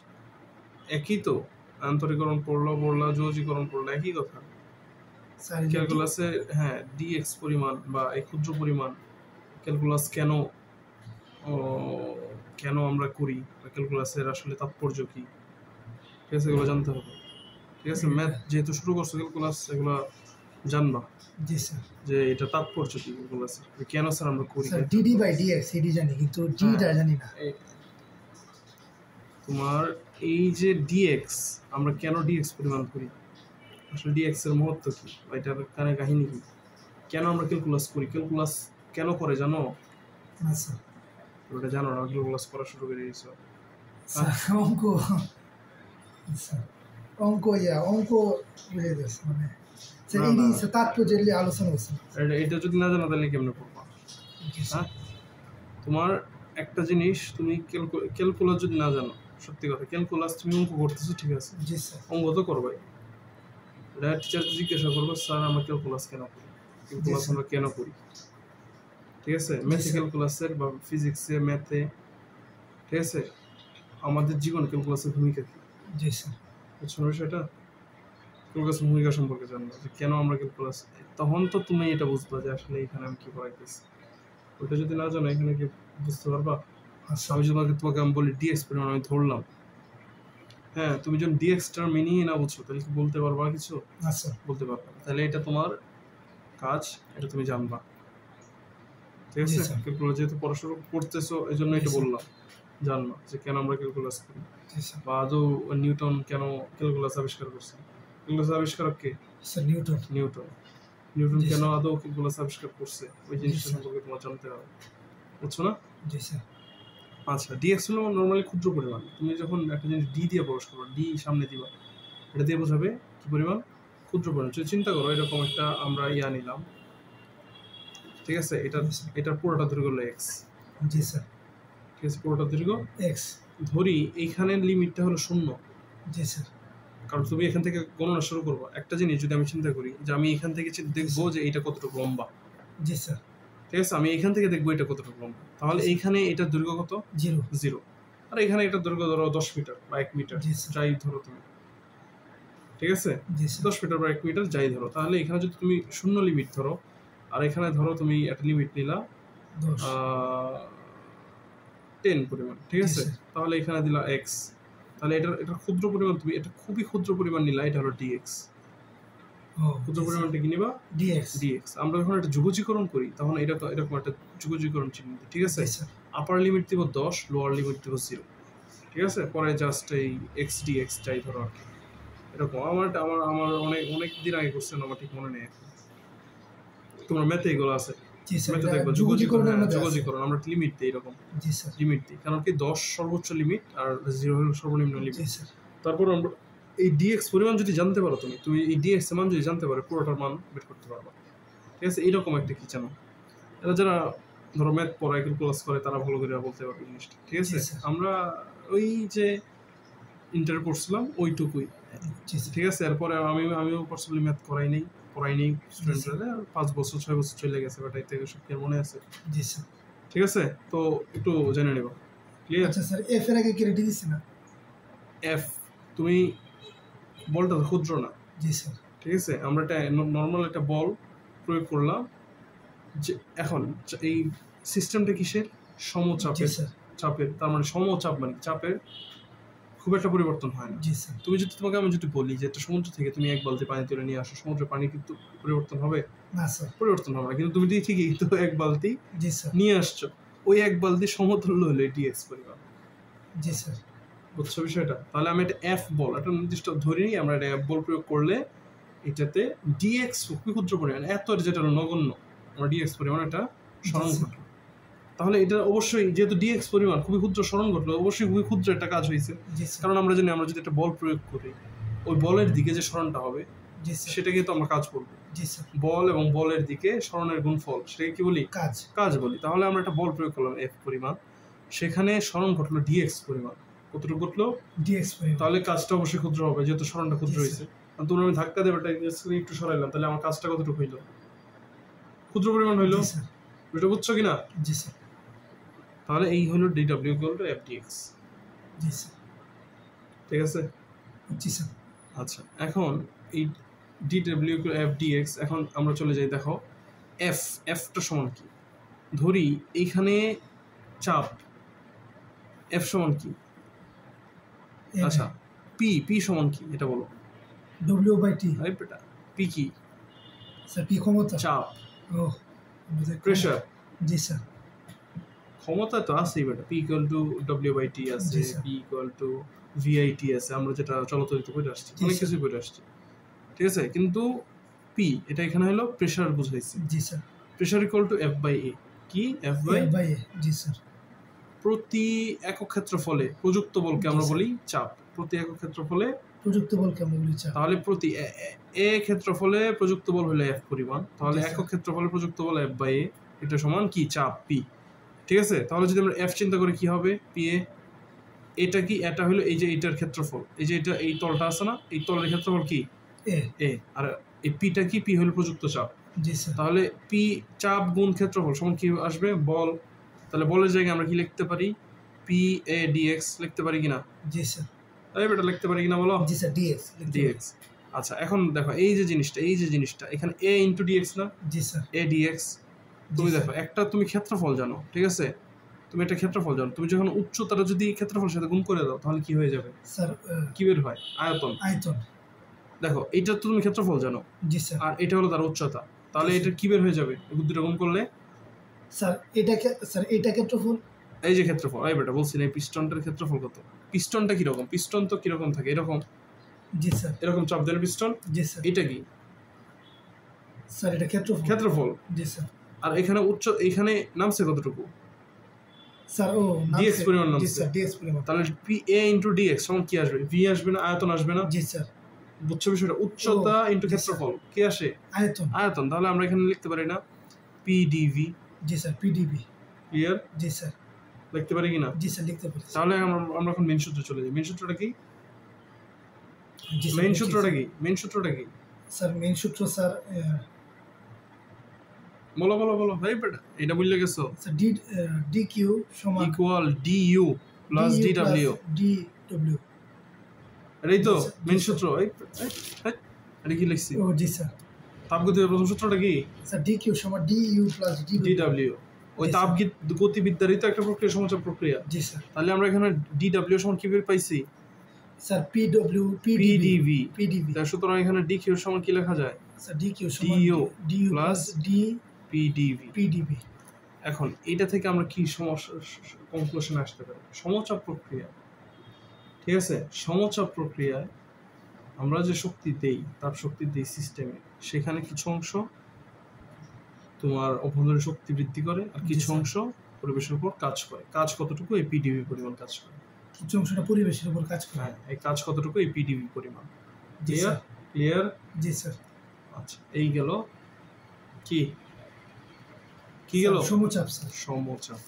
একই তো, আন্তরিকরণ পড়লা যোগজীকরণ পড়লা একই কথা। স্যার ক্যালকুলাসে হ্যাঁ ডিএক্স পরিমাণ বা এই ক্ষুদ্র পরিমাণ ক্যালকুলাস কেন আমরা করি, ক্যালকুলাসের আসলে তাৎপর্য কি, ঠিক আছে? এগুলো জানতে হবে, ঠিক আছে? ম্যাথ যেহেতু শুরু করছো ক্যালকুলাস এগুলো জানবা। জি স্যার। যে এটা তাৎপর্য কি ক্যালকুলাসের, কেন স্যার আমরা করি। স্যার ডিডি বাই ডিএক্স এডি জানি, কিন্তু ডিটা জানি না। তোমার এই যে ডিএক্স, আমরা কেন ডিএক্স পরিমাণ করি, আসলে ডিএক্স এর মহত্ব কি, এটার কাহিনী কি, কেন আমরা ক্যালকুলাস করি, ক্যালকুলাস কেন করে জানো? না স্যার। ওটা জানো না? ক্যালকুলাস করা শুরু করে দিয়েছো? অঙ্ক অঙ্ক বুঝে গেছে মানে তাৎপর্য আলোচনা হচ্ছে। এটা যদি না জানো তাহলে কেমনে পড়বা? হ্যাঁ, তোমার একটা জিনিস, তুমি ক্যালকুলাস যদি না জানো, সত্যি কথা, ক্যালকুলাস তুমি অঙ্ক করতেছো, ঠিক আছে? জি স্যার। অঙ্ক তো করবাই, এটা টিচারকে জিজ্ঞাসা করবো, স্যার আমরা ক্যালকুলাস কেন করি, ক্যালকুলাস আমরা কেন করি, ঠিক আছে? ম্যাথে ক্যালকুলাসের বা ফিজিক্সে ম্যাথে, ঠিক আছে, আমাদের জীবন ক্যালকুলাসের ভূমিকা কি? জি স্যার। বুঝছো বিষয়টা? ক্যালকুলাসের ভূমিকা সম্পর্কে জানবো যে কেন আমরা ক্যালকুলাস, তখন তো তুমি এটা বুঝবা যে আসলে এখানে আমি কি পড়াইতেছি। ওইটা যদি না জানো এখানে কি বুঝতে পারবা? আমি তোমাকে আমি বলি ডিএক্স পরিমাণ আমি ধরলাম, হ্যাঁ, তুমি যখন ডিএক্সটার মিনিং না বুঝছো তাহলে কি বলতে পারবা কিছু? আচ্ছা, বলতে পারবা। তাহলে এটা তোমার কাজ, এটা তুমি জানবা, ঠিক আছে? ক্যালকুলাস যেহেতু পড়াশোনা করতেছো এই জন্য এটা বললাম, জানবা যে কেন আমরা ক্যালকুলাস করি, বা আদৌ নিউটন কেন ক্যালকুলাস আবিষ্কার করছে। ক্যালকুলাস আবিষ্কারক কে? স্যার নিউটন কেন আদৌ ক্যালকুলাস আবিষ্কার করছে, ওই জিনিসটা সম্পর্কে তোমার জানতে হবে, বুঝছো না? জি স্যার। আচ্ছা, ডিএক্স হলো নর্মালি ক্ষুদ্র পরিমাণ। তুমি যখন একটা জিনিস ডি দিয়ে প্রকাশ করবে, ডি সামনে দিবা, এটা দিয়ে বোঝাবে কি পরিমাণ? ক্ষুদ্র পরিমাণ। চিন্তা করো এরকম একটা আমরা নিলাম, ঠিক আছে? এটার পুরোটা দৈর্ঘ্য হলো এক্স। জি স্যার। ঠিক আছে, পুরোটা দৈর্ঘ্য এক্স। ধরি এইখানের লিমিটটা হলো 0। জি স্যার। কারণ তুমি এখান থেকে গণনা শুরু করবো। একটা জিনিস যদি আমি চিন্তা করি যে আমি এখান থেকে দেখবো যে এটা কতটুকু লম্বা, জি স্যার, ঠিক আছে? আমি এখান থেকে দেখবো এটা কতটুকু লম্বা, তাহলে এইখানে এটার দৈর্ঘ্য কত? 0। আর এখানে এটার দৈর্ঘ্য ধরো 10 মিটার বা 1 মিটার, যাই ধরো তুমি, ঠিক আছে? 10 মিটার বা 1 মিটার যাই ধরো, তাহলে এখানে যদি তুমি 0 লিমিট ধরো, আর এখানে ধরো তুমি একটা লিমিট নিলা 10 পরিমাণ, ঠিক আছে? তাহলে এখানে দিলা এক্স, তাহলে এটা ক্ষুদ্র পরিমাণ, তুমি এটা খুবই ক্ষুদ্র পরিমাণ নিলা, এটা হলো ডিএক্স। ক্ষুদ্র পরিমাণটা কি নিবা? ডিএক্স। আমরা যখন এটা যোগজীকরণ করি তখন এটা তো এরকম একটা যোগজীকরণ চিহ্ন, ঠিক আছে? আপার লিমিট দিব 10, লোয়ার লিমিট দিব 0, ঠিক আছে? পরে জাস্ট এই এক্স ডিএক্স যাই ধরো আর কি, এরকম আমার আমার আমার অনেক অনেক দিন আগে কোশ্চেন আমার ঠিক মনে নেই এখন। তোমার ম্যাথে এগুলো আছে, জি স্যার ম্যাথে এটা দেখবা যুগজীকরণের মধ্যে আছে। যোগজীকরণ আমরা লিমিট দিই এরকম, জি স্যার লিমিট দিই কারণ কি 10 সর্বোচ্চ লিমিট আর 0 হলো সর্বনিম্ন জি লিমিট। স্যার তারপর আমরা এই ডিএক্স পরিমাণ যদি জানতে পারো তুমি এই ডিএক্স এর মান যদি জানতে পারো পুরোটার মান বের করতে পারবা, ঠিক আছে? এইরকম একটা কি জানো, এরা যারা ধরো ম্যাথ পড়ায় ক্লাস করে তারা ভালো করে বলতে পারবে জিনিসটা, ঠিক আছে? জি, স্যার। আমরা ওই যে ইন্টার পড়ছিলাম ওইটুকুই, জি স্যার ঠিক আছে? এরপরে আমিও পার্সোনালি ম্যাথ করাইনি স্টুডেন্টরা, 5 বছর 6 বছর চলে গেছে, বাট এতে সব কি আর মনে আছে? জি স্যার ঠিক আছে, তো একটু জেনে নেব, ক্লিয়ার? আচ্ছা স্যার এফ এর আগে কি রেডি দিচ্ছে না? এফ, তুমি বলটা তো ক্ষুদ্র না, জি স্যার ঠিক আছে? আমরা একটা নর্মাল একটা বল প্রয়োগ করলাম, যে এখন এই সিস্টেমটা কিসের? জি সমচাপের, স্যার চাপের, তার মানে সমচাপ মানে চাপের খুব একটা পরিবর্তন হয় না। জি স্যার তোমাকে আমি যদি বলি যে একটা সমুদ্র থেকে তুমি 1 বালতি পানি তুলে নিয়ে আসো, সমুদ্রের পানি কিন্তু পরিবর্তন হবে? না স্যার পরিবর্তন হবে না, কিন্তু তুমি ঠিকই তো 1 বালতি জি স্যার নিয়ে আসছো, ওই 1 বালতি সমতুল্য হলো ডিএক্স পরিমাণ, জি স্যার বুঝছো বিষয়টা? তাহলে আমি একটা এফ বল, একটা নির্দিষ্ট ধরে নিই, আমরা একটা এফ বল প্রয়োগ করলে এটাতে ডিএক্স খুবই ক্ষুদ্র পরিমাণ, এত যেটা নগণ্য, আমরা ডিএক্স পরিমাণ একটা স্মরণ ঘটলো। তাহলে এটা অবশ্যই যেহেতু ডিএক্স পরিমাণ খুবই ক্ষুদ্র স্মরণ ঘটলো, অবশ্যই খুবই ক্ষুদ্র একটা কাজ হয়েছে, জি স্যার কারণ আমরা যদি একটা বল প্রয়োগ করি, ওই বলের দিকে যে স্মরণটা হবে জি স্যার সেটাকে তো আমরা কাজ করবো। জি স্যার বল এবং বলের দিকে স্মরণের গুণফল, সেটাকে কি বলি? কাজ কাজ বলি। তাহলে আমরা একটা বল প্রয়োগ করলাম এফ পরিমাণ, সেখানে স্মরণ ঘটলো ডিএক্স পরিমাণ, কতটুকু ঘটলো? ডিএক্স পরিমাণ তাহলে কাজটা অবশ্যই ক্ষুদ্র হবে যেহেতু স্মরণটা ক্ষুদ্র জি, হয়েছে। তোমরা আমি ধাক্কা দেবে একটু সরাইলাম, তাহলে আমার কাজটা কতটুকু হইলো? ক্ষুদ্র পরিমাণ হইলো, জি স্যার এটা বুঝছো কিনা? জি স্যার তাহলে এই হলো DW equal to F DX, জি স্যার ঠিক আছে? জি স্যার আচ্ছা, এখন এই ডিডব্লিউ এফ ডিএক্স, এখন আমরা চলে যাই, দেখো এফটা সমান কি? ধরি এইখানে চাপ, এফ সমান কি? আচ্ছা, পি সমান কি এটা বলো? ডব্লিউ বাই টি আরে বেটা, পি কি? স্যার পি ক্ষমতা চাপ, ও প্রেশার। জি স্যার ক্ষমতা তো আছেই বেটা, P equal to W by T আছে, জি, sir. P equal to VIT আছে, আমরা যেটা চলতরিত করে আসছি, জি, অনেক স্যার। কিছুই করে আসছি, ঠিক আছে? কিন্তু পি এটা এখানে হলো প্রেশার বুঝাইছে, জি sir pressure equal to F by A, কি? F by A by A জি স্যার প্রতি একক ক্ষেত্রফলে প্রযুক্ত বলকে আমরা জি, স্যার। বলি চাপ, প্রতি একক ক্ষেত্রফলে। প্রযুক্ত বলকে আমরা বলি চাপ তাহলে প্রতি এ ক্ষেত্রফলে প্রযুক্ত বল হলো এফ পরিমাণ, তাহলে জি, স্যার। একক ক্ষেত্রফলে প্রযুক্ত বল এফ বাই এ, এটা সমান কি? চাপ পি, ঠিক আছে? তাহলে যদি আমরা এফ চিন্তা করি কি হবে? পি এ, এটা কি? এটা হলো এই যে এইটার ক্ষেত্রফল, এই যে এটা এই তলটা আছে না, এই তলের ক্ষেত্রফল কি? এ এ, আর এই পিটা কি? পি হলো প্রযুক্ত চাপ। জি স্যার তাহলে পি চাপ গুণ ক্ষেত্রফল সমান কি আসবে? বল। তাহলে বলের জায়গায় আমরা কি লিখতে পারি? পি এ ডিএক্স লিখতে পারি কিনা? জি স্যার তাই বেটা লিখতে পারি কিনা বলো? জি স্যার ডিএক্স ডিএক্স। আচ্ছা, এখন দেখো এই যে জিনিসটা এখানে এ ইন্টু ডিএক্স না, জি স্যার এ ডিএক্স। তুমি দেখো একটা তুমি ক্ষেত্রফল জানো, ঠিক আছে? তুমি একটা ক্ষেত্রফল জানো, তুমি যখন উচ্চতাটা যদি ক্ষেত্রফলের সাথে গুণ করে দাও তাহলে কি হয়ে যাবে? স্যার কি বের হয়? আয়তন। আয়তন দেখো এইটা তো তুমি ক্ষেত্রফল জানো, জি স্যার আর এটা হলো তার উচ্চতা, তাহলে জি, এটা কি বের হয়ে যাবে দুটো গুণ করলে? স্যার এটা ক্ষেত্রফল এই যে ক্ষেত্রফল, এই বেটা বলছি না, এই পিস্টনটার ক্ষেত্রফল কত? পিস্টনটা কিরকম? পিস্টন তো কিরকম থাকে? এরকম জি স্যার এরকম চাপ দেন পিস্টন। জি স্যার এটা কি? স্যার এটা ক্ষেত্রফল ক্ষেত্রফল। জি স্যার আর এখানে নামছে কতটুকু? স্যার ও dx পরিমাণ জি নামছে। স্যার ডিএক্স পরিমাণ তাহলে পি এ ইন্টু ডিএক্স সমান কি আসবে? ভি আসবে না, আয়তন আসবে না? জি স্যার বুঝছো বিষয়টা? উচ্চতা ইন্টু জি, ক্ষেত্রফল কি আসে? আয়তন আয়তন। তাহলে আমরা এখানে লিখতে পারি না পি ডিভি? জি স্যার পিডিবি ক্লিয়ার? জি স্যার লিখতে পারি কিনা? জি স্যার লিখতে পারি তাহলে আমরা এখন মেইন সূত্রে চলে যাই। মেইন সূত্রটা কি? জি স্যার মেইন জি, সূত্রটা কি? মেইন সূত্রটা কি? স্যার মেইন সূত্র স্যার বলো ভাই বেটা, এটা বুঝলে গেছো? স্যার ডি কিউ সমান equal D U plus D W. D W এটাই তো জি, স্যার, মেইন জি, সূত্র। এটা কি লিখছি? ও জি স্যার তাপগতির প্রথম সূত্রটা কি? স্যার ডি কিউ সমান D U plus D D W. ওই জি, গতিবিদ্যারই তো একটা প্রক্রিয়া, সমচাপ প্রক্রিয়া। জি স্যার তাহলে আমরা এখানে ডি ডাব্লিউ সমান কি বের পাইছি? Sir PW PDV. পিডিবি তার সুতরাং এখানে ডি কিউ সমান কি লেখা যায়? স্যার ডি কিউ সমান DU D U plus plus D PDV. PDV এখন এটা থেকে আমরা কি কনক্লুশন আসতে পারি? সমচাপ প্রক্রিয়া, ঠিক আছে? সমচাপ প্রক্রিয়ায় আমরা যে শক্তি দেই, তাপ শক্তি দেই সিস্টেমে, সেখানে কিছু অংশ তোমার অভ্যন্তরীণ শক্তি বৃদ্ধি করে, আর কিছু অংশ পরিবেশের উপর কাজ করে। কাজ কতটুকু? এই পিডিবি পরিমাণ কাজ করে। কিছু অংশটা পরিবেশের উপর কাজ করে। হ্যাঁ, এই কাজ কতটুকু? এই পিডিবি পরিমাণ। জি স্যার। ক্লিয়ার? জি স্যার। আচ্ছা, এই গেল কি কি গেল? সমচাপ স্যার। সমচাপ।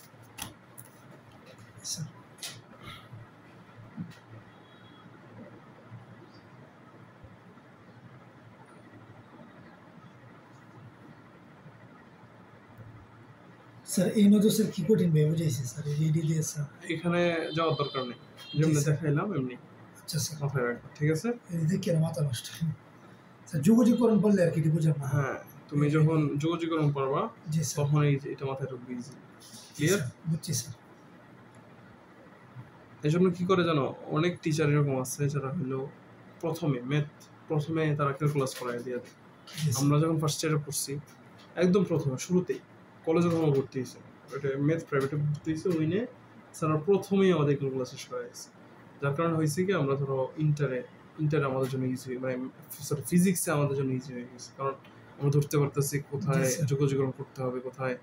স্যার স্যার এই নজর স্যার কি কঠিন ভাবে বুঝাইছে স্যার, রেডি দিয়ে স্যার এখানে যাওয়ার দরকার নেই, যেমনি দেখাইলাম এমনি আচ্ছা স্যার মাথায় রাখবা, ঠিক আছে? এই দেখি আর মাথা নষ্ট স্যার। যোগাযোগকরণ বললে আর কি বুঝাম না। হ্যাঁ, তুমি যখন যোগাযোগকরণ পারবা জি স্যার। তখন এটা মাথায় ঢুকবে ইজি। ক্লিয়ার? বুঝছি স্যার। এই জন্য কি করে জানো, অনেক টিচার এরকম আছে যারা হলো প্রথমে তারা ক্যালকুলাস করায় দিয়ে দেয়। আমরা যখন ফার্স্ট ইয়ারে পড়ছি, একদম প্রথমে শুরুতেই কলেজে যখন ভর্তি হয়েছে, ওটা ম্যাথ প্রাইভেটে ভর্তি হয়েছে, ওইনে স্যার প্রথমেই আমাদের ক্যালকুলাস শেষ করা গেছে। যার কারণে হয়েছে কি, আমরা ধরো ইন্টারে আমাদের জন্য ইজি, মানে ফিজিক্সে আমাদের জন্য ইজি হয়ে গেছে, কারণ আমরা ধরতে পারতেছি কোথায় যোগাযোগকরণ করতে হবে, কোথায়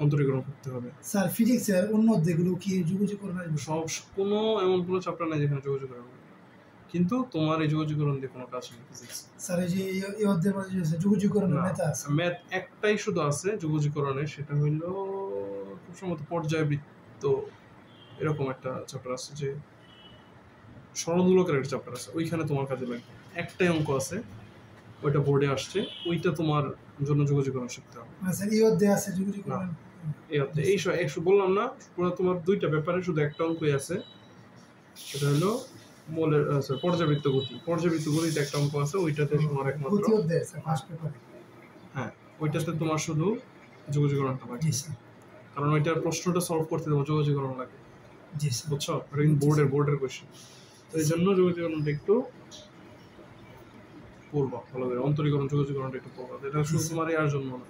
অন্তরীকরণ করতে হবে। স্যার ফিজিক্সের অন্য অধ্যায়গুলো কি যোগাযোগকরণ আসবে? সব কোনো এমন কোনো চ্যাপ্টার নাই যেখানে যোগাযোগকরণ হবে, কিন্তু তোমার এই যোগাযোগকরণ দিয়ে কোনো কাজ নেই ফিজিক্স। স্যার এই যে এই অধ্যায়ের মধ্যে যোগাযোগকরণের ম্যাথ আছে, ম্যাথ একটাই শুধু আছে যোগাযোগকরণে, সেটা হইল খুব সম্ভবত পর্যায়বৃত্ত, এরকম একটা চ্যাপ্টার আছে, যে সরলমূলকের একটা চ্যাপ্টার আছে, ওইখানে তোমার কাজে লাগবে। একটাই অঙ্ক আছে, ওইটা বোর্ডে আসছে, ওইটা তোমার জন্য যোগাযোগকরণ শিখতে হবে। মানে স্যার এই অধ্যায়ে আছে যোগাযোগকরণ? এই বললাম না, পুরো তোমার দুইটা ব্যাপারে শুধু একটা অঙ্কই আছে, সেটা হলো মোলের পর্যাবৃত্ত গতিতে একটা অঙ্ক আছে, ওইটাতে তোমার একমাত্র গতি অধ্যায় স্যার ফার্স্ট পেপারে। হ্যাঁ, ওইটাতে তোমার শুধু যোগাযোগকরণটা লাগে। জি স্যার। কারণ ওইটার প্রশ্নটা সলভ করতে তোমার যোগাযোগকরণ লাগে। জি স্যার। বুঝছো? এটা কিন্তু বোর্ডের কোয়েশ্চেন, তো এই জন্য যোগাযোগকরণটা একটু পড়বা ভালো করে, অন্তরীকরণ যোগাযোগকরণটা একটু পড়বা। এটা শুধু তোমার এর জন্য না,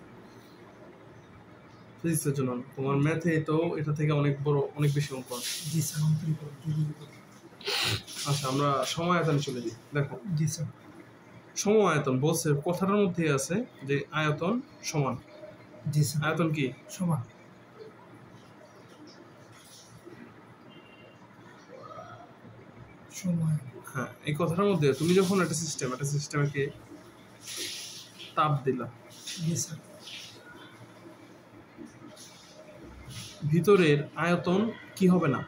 ফিজিক্সের জন্য না, তোমার ম্যাথে তো এটা থেকে অনেক বেশি অঙ্ক আছে। জি স্যার। অন্তরীকরণ যোগাযোগকরণ। আচ্ছা, আমরা সময় আয়তনে চলে যাই। দেখো, জি স্যার। সম আয়তন বলছে, কথাটার মধ্যে আছে যে আয়তন সমান। জি স্যার। আয়তন কি? সমান। সময়। হ্যাঁ, এই কথাটার মধ্যে তুমি যখন একটা সিস্টেমকে তাপ দিলা, জি স্যার। ভিতরের আয়তন কি হবে না?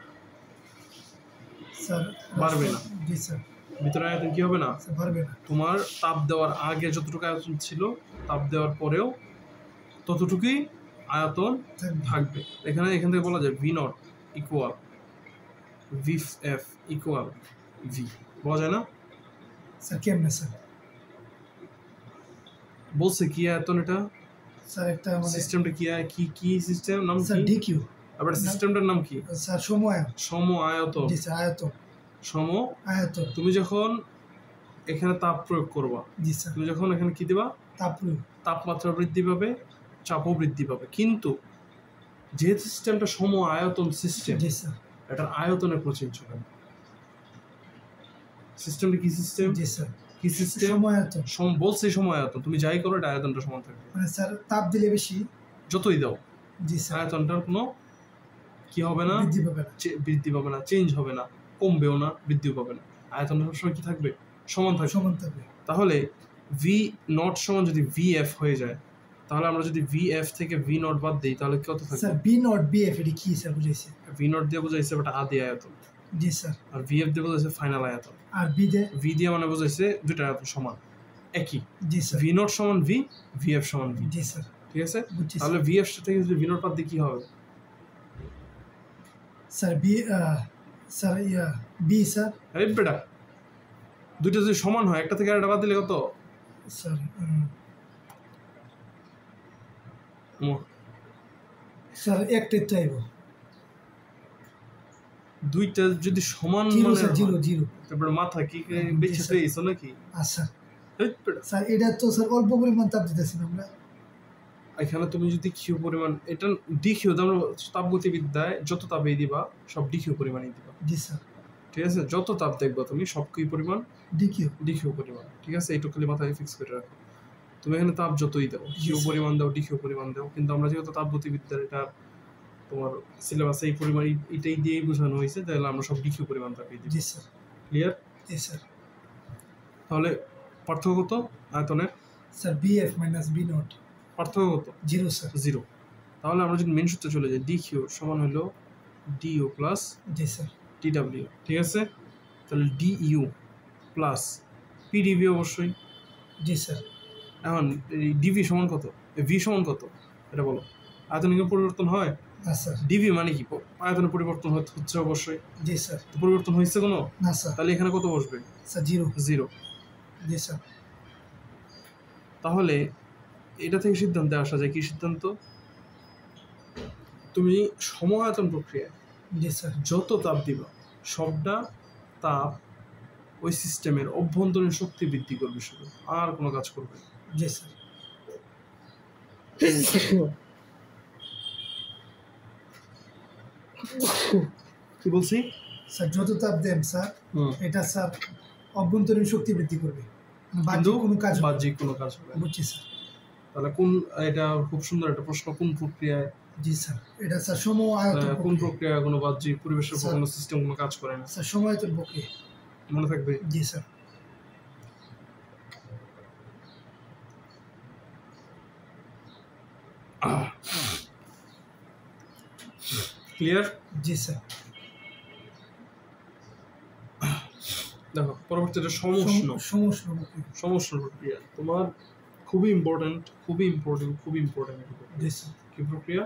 স্যার বাড়বে না। জি স্যার। ভিতরের আয়তন কি হবে না? স্যার বাড়বে না। তোমার তাপ দেওয়ার আগে যতটুকু আয়তন ছিল, তাপ দেওয়ার পরেও ততটুকুই আয়তন থাকবে। এখান থেকে বলা যায় V naught equal V F equal V, বলা যায় না? স্যার কেমনে স্যার? বলছে কি আয়তন এটা? স্যার একটা মানে সিস্টেমটা কি সিস্টেম নাম কি? Sir DQ. আবার সিস্টেমটার নাম কি? স্যার সময়। সম আয়তন। জি স্যার। আয়তন। সম আয়তন। তুমি যখন এখানে তাপ প্রয়োগ করবা, জি স্যার। তুমি যখন এখানে কি দিবা? তাপ প্রয়োগ। তাপমাত্রা বৃদ্ধি পাবে, চাপও বৃদ্ধি পাবে, কিন্তু যেহেতু সিস্টেমটা সম আয়তন সিস্টেম, জি স্যার, এটার আয়তনের কোনো চেঞ্জ হবে না। সিস্টেমটা কি সিস্টেম? জি স্যার। কি সিস্টেম? সময় আয়তন। বলছে সময় আয়তন, তুমি যাই করো এটা আয়তনটা সমান থাকবে। মানে স্যার তাপ দিলে বেশি, যতই দাও, জি স্যার, আয়তনটার কোনো কি হবে না? বৃদ্ধি পাবে না, চেঞ্জ হবে না, কমবেও না, বৃদ্ধিও পাবে না। আয়তনটা সবসময় কি থাকবে? সমান থাকবে। তাহলে ভি নট সমান যদি ভি এফ হয়ে যায়, তাহলে আমরা যদি ভি এফ থেকে ভি নট বাদ দিই, তাহলে কত থাকবে? Sir V naught V F এটা কি স্যার বুঝাইছে? ভি নট দিয়ে বোঝাইছে ওটা আদি আয়তন। জি স্যার। আর ভি এফ দিয়ে বোঝাইছে ফাইনাল আয়তন। আর ভি দিয়ে মানে বোঝাইছে দুইটা আয়তন সমান, একই। জি স্যার। ভি নট সমান ভি এফ সমান ভি। জি স্যার। ঠিক আছে? তাহলে ভি এফ থেকে যদি ভি নট বাদ দিই কি হবে? Sir V sir. আরে বেটা, দুইটা যদি সমান হয়, একটা থেকে আরেকটা বাদ দিলে কত? স্যার স্যার একটাই তো আইব। দুইটা যদি সমান মানে জিরো। তারপরে মাথা কি বেঁচে পেয়েছো নাকি? আচ্ছা স্যার, এটা তো স্যার অল্প পরিমাণ তাপ দিতেছি আমরা। এখানে তুমি যদি কিউ পরিমাণ, এটা ডি কিউ, আমরা তাপগতিবিদ্যায় যত তাপই দিবা সব ডি কিউ পরিমাণই দিবা। জি স্যার। ঠিক আছে, যত তাপ দেখবা তুমি সব কি পরিমাণ, ডিকিউ ডিকিউ পরিমাণ। ঠিক আছে, এইটুকু খালি মাথায় ফিক্স করে রাখো। তুমি এখানে তাপ যতই দাও, কিউ পরিমাণ দাও, ডিকিউ পরিমাণ দাও, কিন্তু আমরা যেহেতু তাপ গতিবিদ্যার এটা তোমার সিলেবাসে এই পরিমাণ এটাই দিয়েই বোঝানো হয়েছে, তাহলে আমরা সব ডিকিউ পরিমাণ তাপই দিই। জি স্যার। ক্লিয়ার? জি স্যার। তাহলে পার্থক্য কত আয়তনের? Sir VF minus V naught. পার্থক্য কত? 0 স্যার। 0। তাহলে আমরা যদি মেন সূত্রে চলে যাই, ডিকিউ সমান হলো ডিইউ প্লাস জি স্যার। ডিডব্লিউ। ঠিক আছে, তাহলে ডিইউ প্লাস পিডিভি অবশ্যই। জি স্যার। এখন ডিভি সমান কত, ভি সমান কত এটা বলো। আয়তনে কি পরিবর্তন হয়? না স্যার। ডিভি মানে কি? আয়তনে পরিবর্তন হচ্ছে অবশ্যই। জি স্যার। তো পরিবর্তন হয়েছে কোনো? না স্যার। তাহলে এখানে কত বসবে? স্যার 0। 0। জি স্যার। তাহলে এটা থেকে সিদ্ধান্তে আসা যায়, কি সিদ্ধান্ত? তুমি সম-আয়তন প্রক্রিয়ায় জি স্যার। যত তাপ দিবা সবটা তাপ ওই সিস্টেমের অভ্যন্তরীণ শক্তি বৃদ্ধি করবে, শুধু আর কোনো কাজ করবে না। জি স্যার। কি বলছি? স্যার যত তাপ দেন স্যার, এটা স্যার অভ্যন্তরীণ শক্তি বৃদ্ধি করবে, বাহ্যিক কোনো কাজ হবে না। বাহ্যিক কোনো কাজ হবে না। বুঝছি স্যার। তাহলে কোন, এটা খুব সুন্দর একটা প্রশ্ন, কোন প্রক্রিয়ায়? জি স্যার। এটা স্যার সম আয়তন কোন প্রক্রিয়া। প্রক্রিয়ায় কোনো বাহ্যিক পরিবেশের উপর স্যার। কোনো সিস্টেম কোনো কাজ করে না? স্যার সম আয়তন প্রক্রিয়া। মনে থাকবে? জি স্যার। ক্লিয়ার? জি স্যার। দেখো পরবর্তীটা সমষ্ণ। সমষ্ণ প্রক্রিয়া। সমষ্ণ প্রক্রিয়া তোমার খুবই ইম্পর্টেন্ট, খুবই ইম্পর্টেন্ট, খুবই ইম্পর্টেন্ট। জি স্যার। কি প্রক্রিয়া?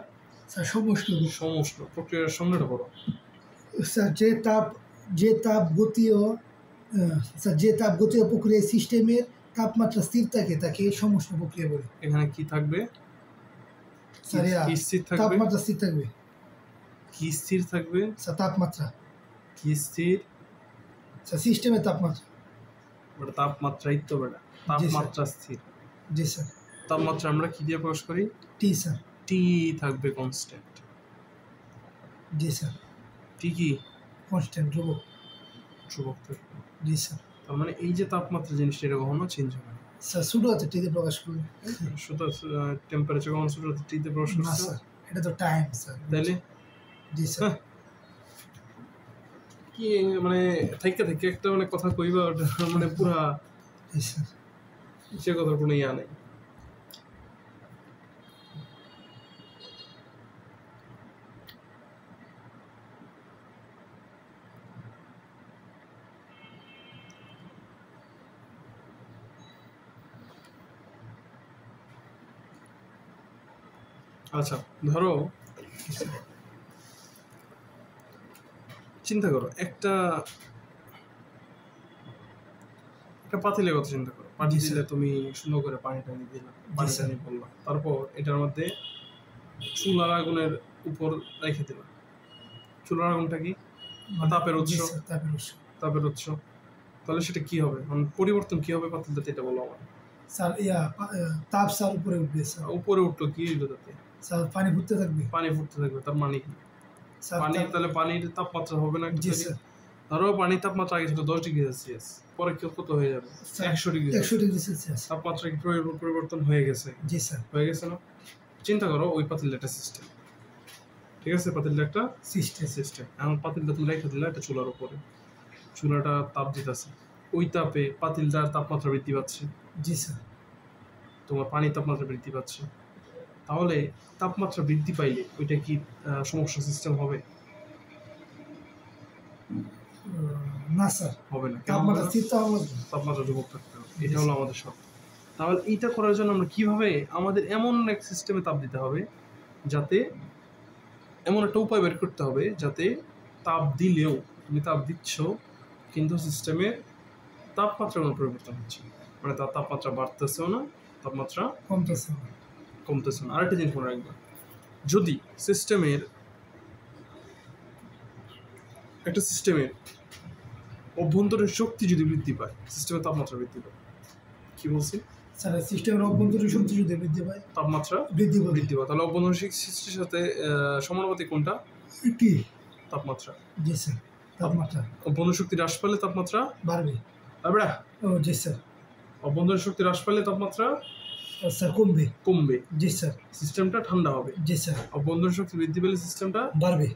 স্যার সমষ্ণ। সমষ্ণ প্রক্রিয়ার সংজ্ঞাটা বলো। স্যার যে তাপ গতীয় স্যার যে তাপ গতীয় প্রক্রিয়া সিস্টেমের তাপমাত্রা স্থির থাকে তাকে সমষ্ণ প্রক্রিয়া বলে। এখানে কি থাকবে? স্যার কি স্থির থাকবে? তাপমাত্রা স্থির থাকবে। কি স্থির থাকবে? স্যার তাপমাত্রা। কি স্থির? স্যার সিস্টেমের তাপমাত্রা। ওটা তাপমাত্রাই তো বেটা, তাপমাত্রা স্থির। জি স্যার। তাপমাত্রা আমরা কি দিয়ে প্রকাশ করি? টি স্যার। টি থাকবে কনস্ট্যান্ট। জি স্যার। টি কি? কনস্ট্যান্ট ধ্রুবক। ধ্রুবক থাকবে। জি স্যার। তার মানে এই যে তাপমাত্রা জিনিসটা এটা কখনো চেঞ্জ হবে না। স্যার ছোট হাতে টিতে প্রকাশ করবে। শুধু টেম্পারেচার কখনো ছোট টিতে প্রকাশ না করছে? স্যার, এটা তো টাইম স্যার। তাইলে জি স্যার। কি মানে থেকে একটা মানে কথা কইবা, ওটা মানে পুরা জি স্যার। সে কথার কোনো ইয়া নেই। আচ্ছা ধরো, চিন্তা করো একটা পাতিলের কথা চিন্তা করো। পানি জি, দিলে স্যার। তুমি সুন্দর করে পানি টানি দিলা, পানি স্যার। টানি বললাম, তারপর এটার মধ্যে চুলার আগুনের উপর রেখে দিলাম। চুলার আগুনটা কি? তাপের উৎস। জি স্যার, তাপের উৎস। তাপের উৎস। তাহলে সেটা কি হবে, মানে পরিবর্তন কি হবে পাতিলটাতে, এটা বলো আমার। স্যার তাপ স্যার উপরে উঠবে স্যার। উপরে উঠলো কি হইলো তাতে? স্যার পানি ফুটতে থাকবে। পানি ফুটতে থাকবে, তার মানে কি? স্যার পানি, তাহলে পানির তাপমাত্রা হবে না? জি স্যার। ধরো পানির তাপমাত্রা আগে ছিল 10 ডিগ্রি সেলসিয়াস, পরে কত হয়ে যাবে? 100 ডিগ্রি। 100 degree Celsius. তাপমাত্রা কি পরিবর্তন হয়ে গেছে? জি স্যার। হয়ে গেছে না? চিন্তা করো ওই পাতিলটা একটা সিস্টেম, ঠিক আছে? পাতিলটা একটা সিস্টেম। এখন পাতিলটা তুমি রেখে দিলে একটা চুলার উপরে, চুলাটা তাপ দিতেছে, ওই তাপে পাতিলটার তাপমাত্রা বৃদ্ধি পাচ্ছে। জি স্যার। তোমার পানির তাপমাত্রা বৃদ্ধি পাচ্ছে। তাহলে তাপমাত্রা বৃদ্ধি পাইলে ওইটা কি সমস্যা সিস্টেম হবে? না স্যার, হবে না। তাপমাত্রা স্থির তো হবে। তাপমাত্রা ধ্রুবক থাকতে হবে, এটা হলো আমাদের শর্ত। তাহলে এইটা করার জন্য আমরা কিভাবে, আমাদের এমন এক সিস্টেমে তাপ দিতে হবে যাতে, এমন একটা উপায় বের করতে হবে যাতে তাপ দিলেও, তুমি তাপ দিচ্ছ কিন্তু সিস্টেমের তাপমাত্রা কোনো পরিবর্তন হচ্ছে, মানে তার তাপমাত্রা বাড়তেছেও না, তাপমাত্রা কমতেছে না। আরেকটা জিনিস মনে রাখবে, যদি একটা সিস্টেমের অভ্যন্তরীণ শক্তি যদি বৃদ্ধি পায়, সিস্টেমের তাপমাত্রা বৃদ্ধি পায়। কি বলছি? স্যার সিস্টেমের অভ্যন্তরীণ শক্তি যদি বৃদ্ধি পায়, তাপমাত্রা বৃদ্ধি পায়। তাহলে অভ্যন্তরীণ শক্তির সাথে সমানুপাতিক কোনটা? কি? তাপমাত্রা। জি স্যার। তাপমাত্রা অভ্যন্তরীণ শক্তি হ্রাস পেলে তাপমাত্রা বাড়বে। আবড়া ও জি স্যার। অভ্যন্তরীণ শক্তি হ্রাস পেলে তাপমাত্রা স্যার কমবে। কমবে। জি স্যার। সিস্টেমটা ঠান্ডা হবে। জি স্যার। অভ্যন্তরীণ শক্তি বৃদ্ধি পেলে সিস্টেমটা বাড়বে।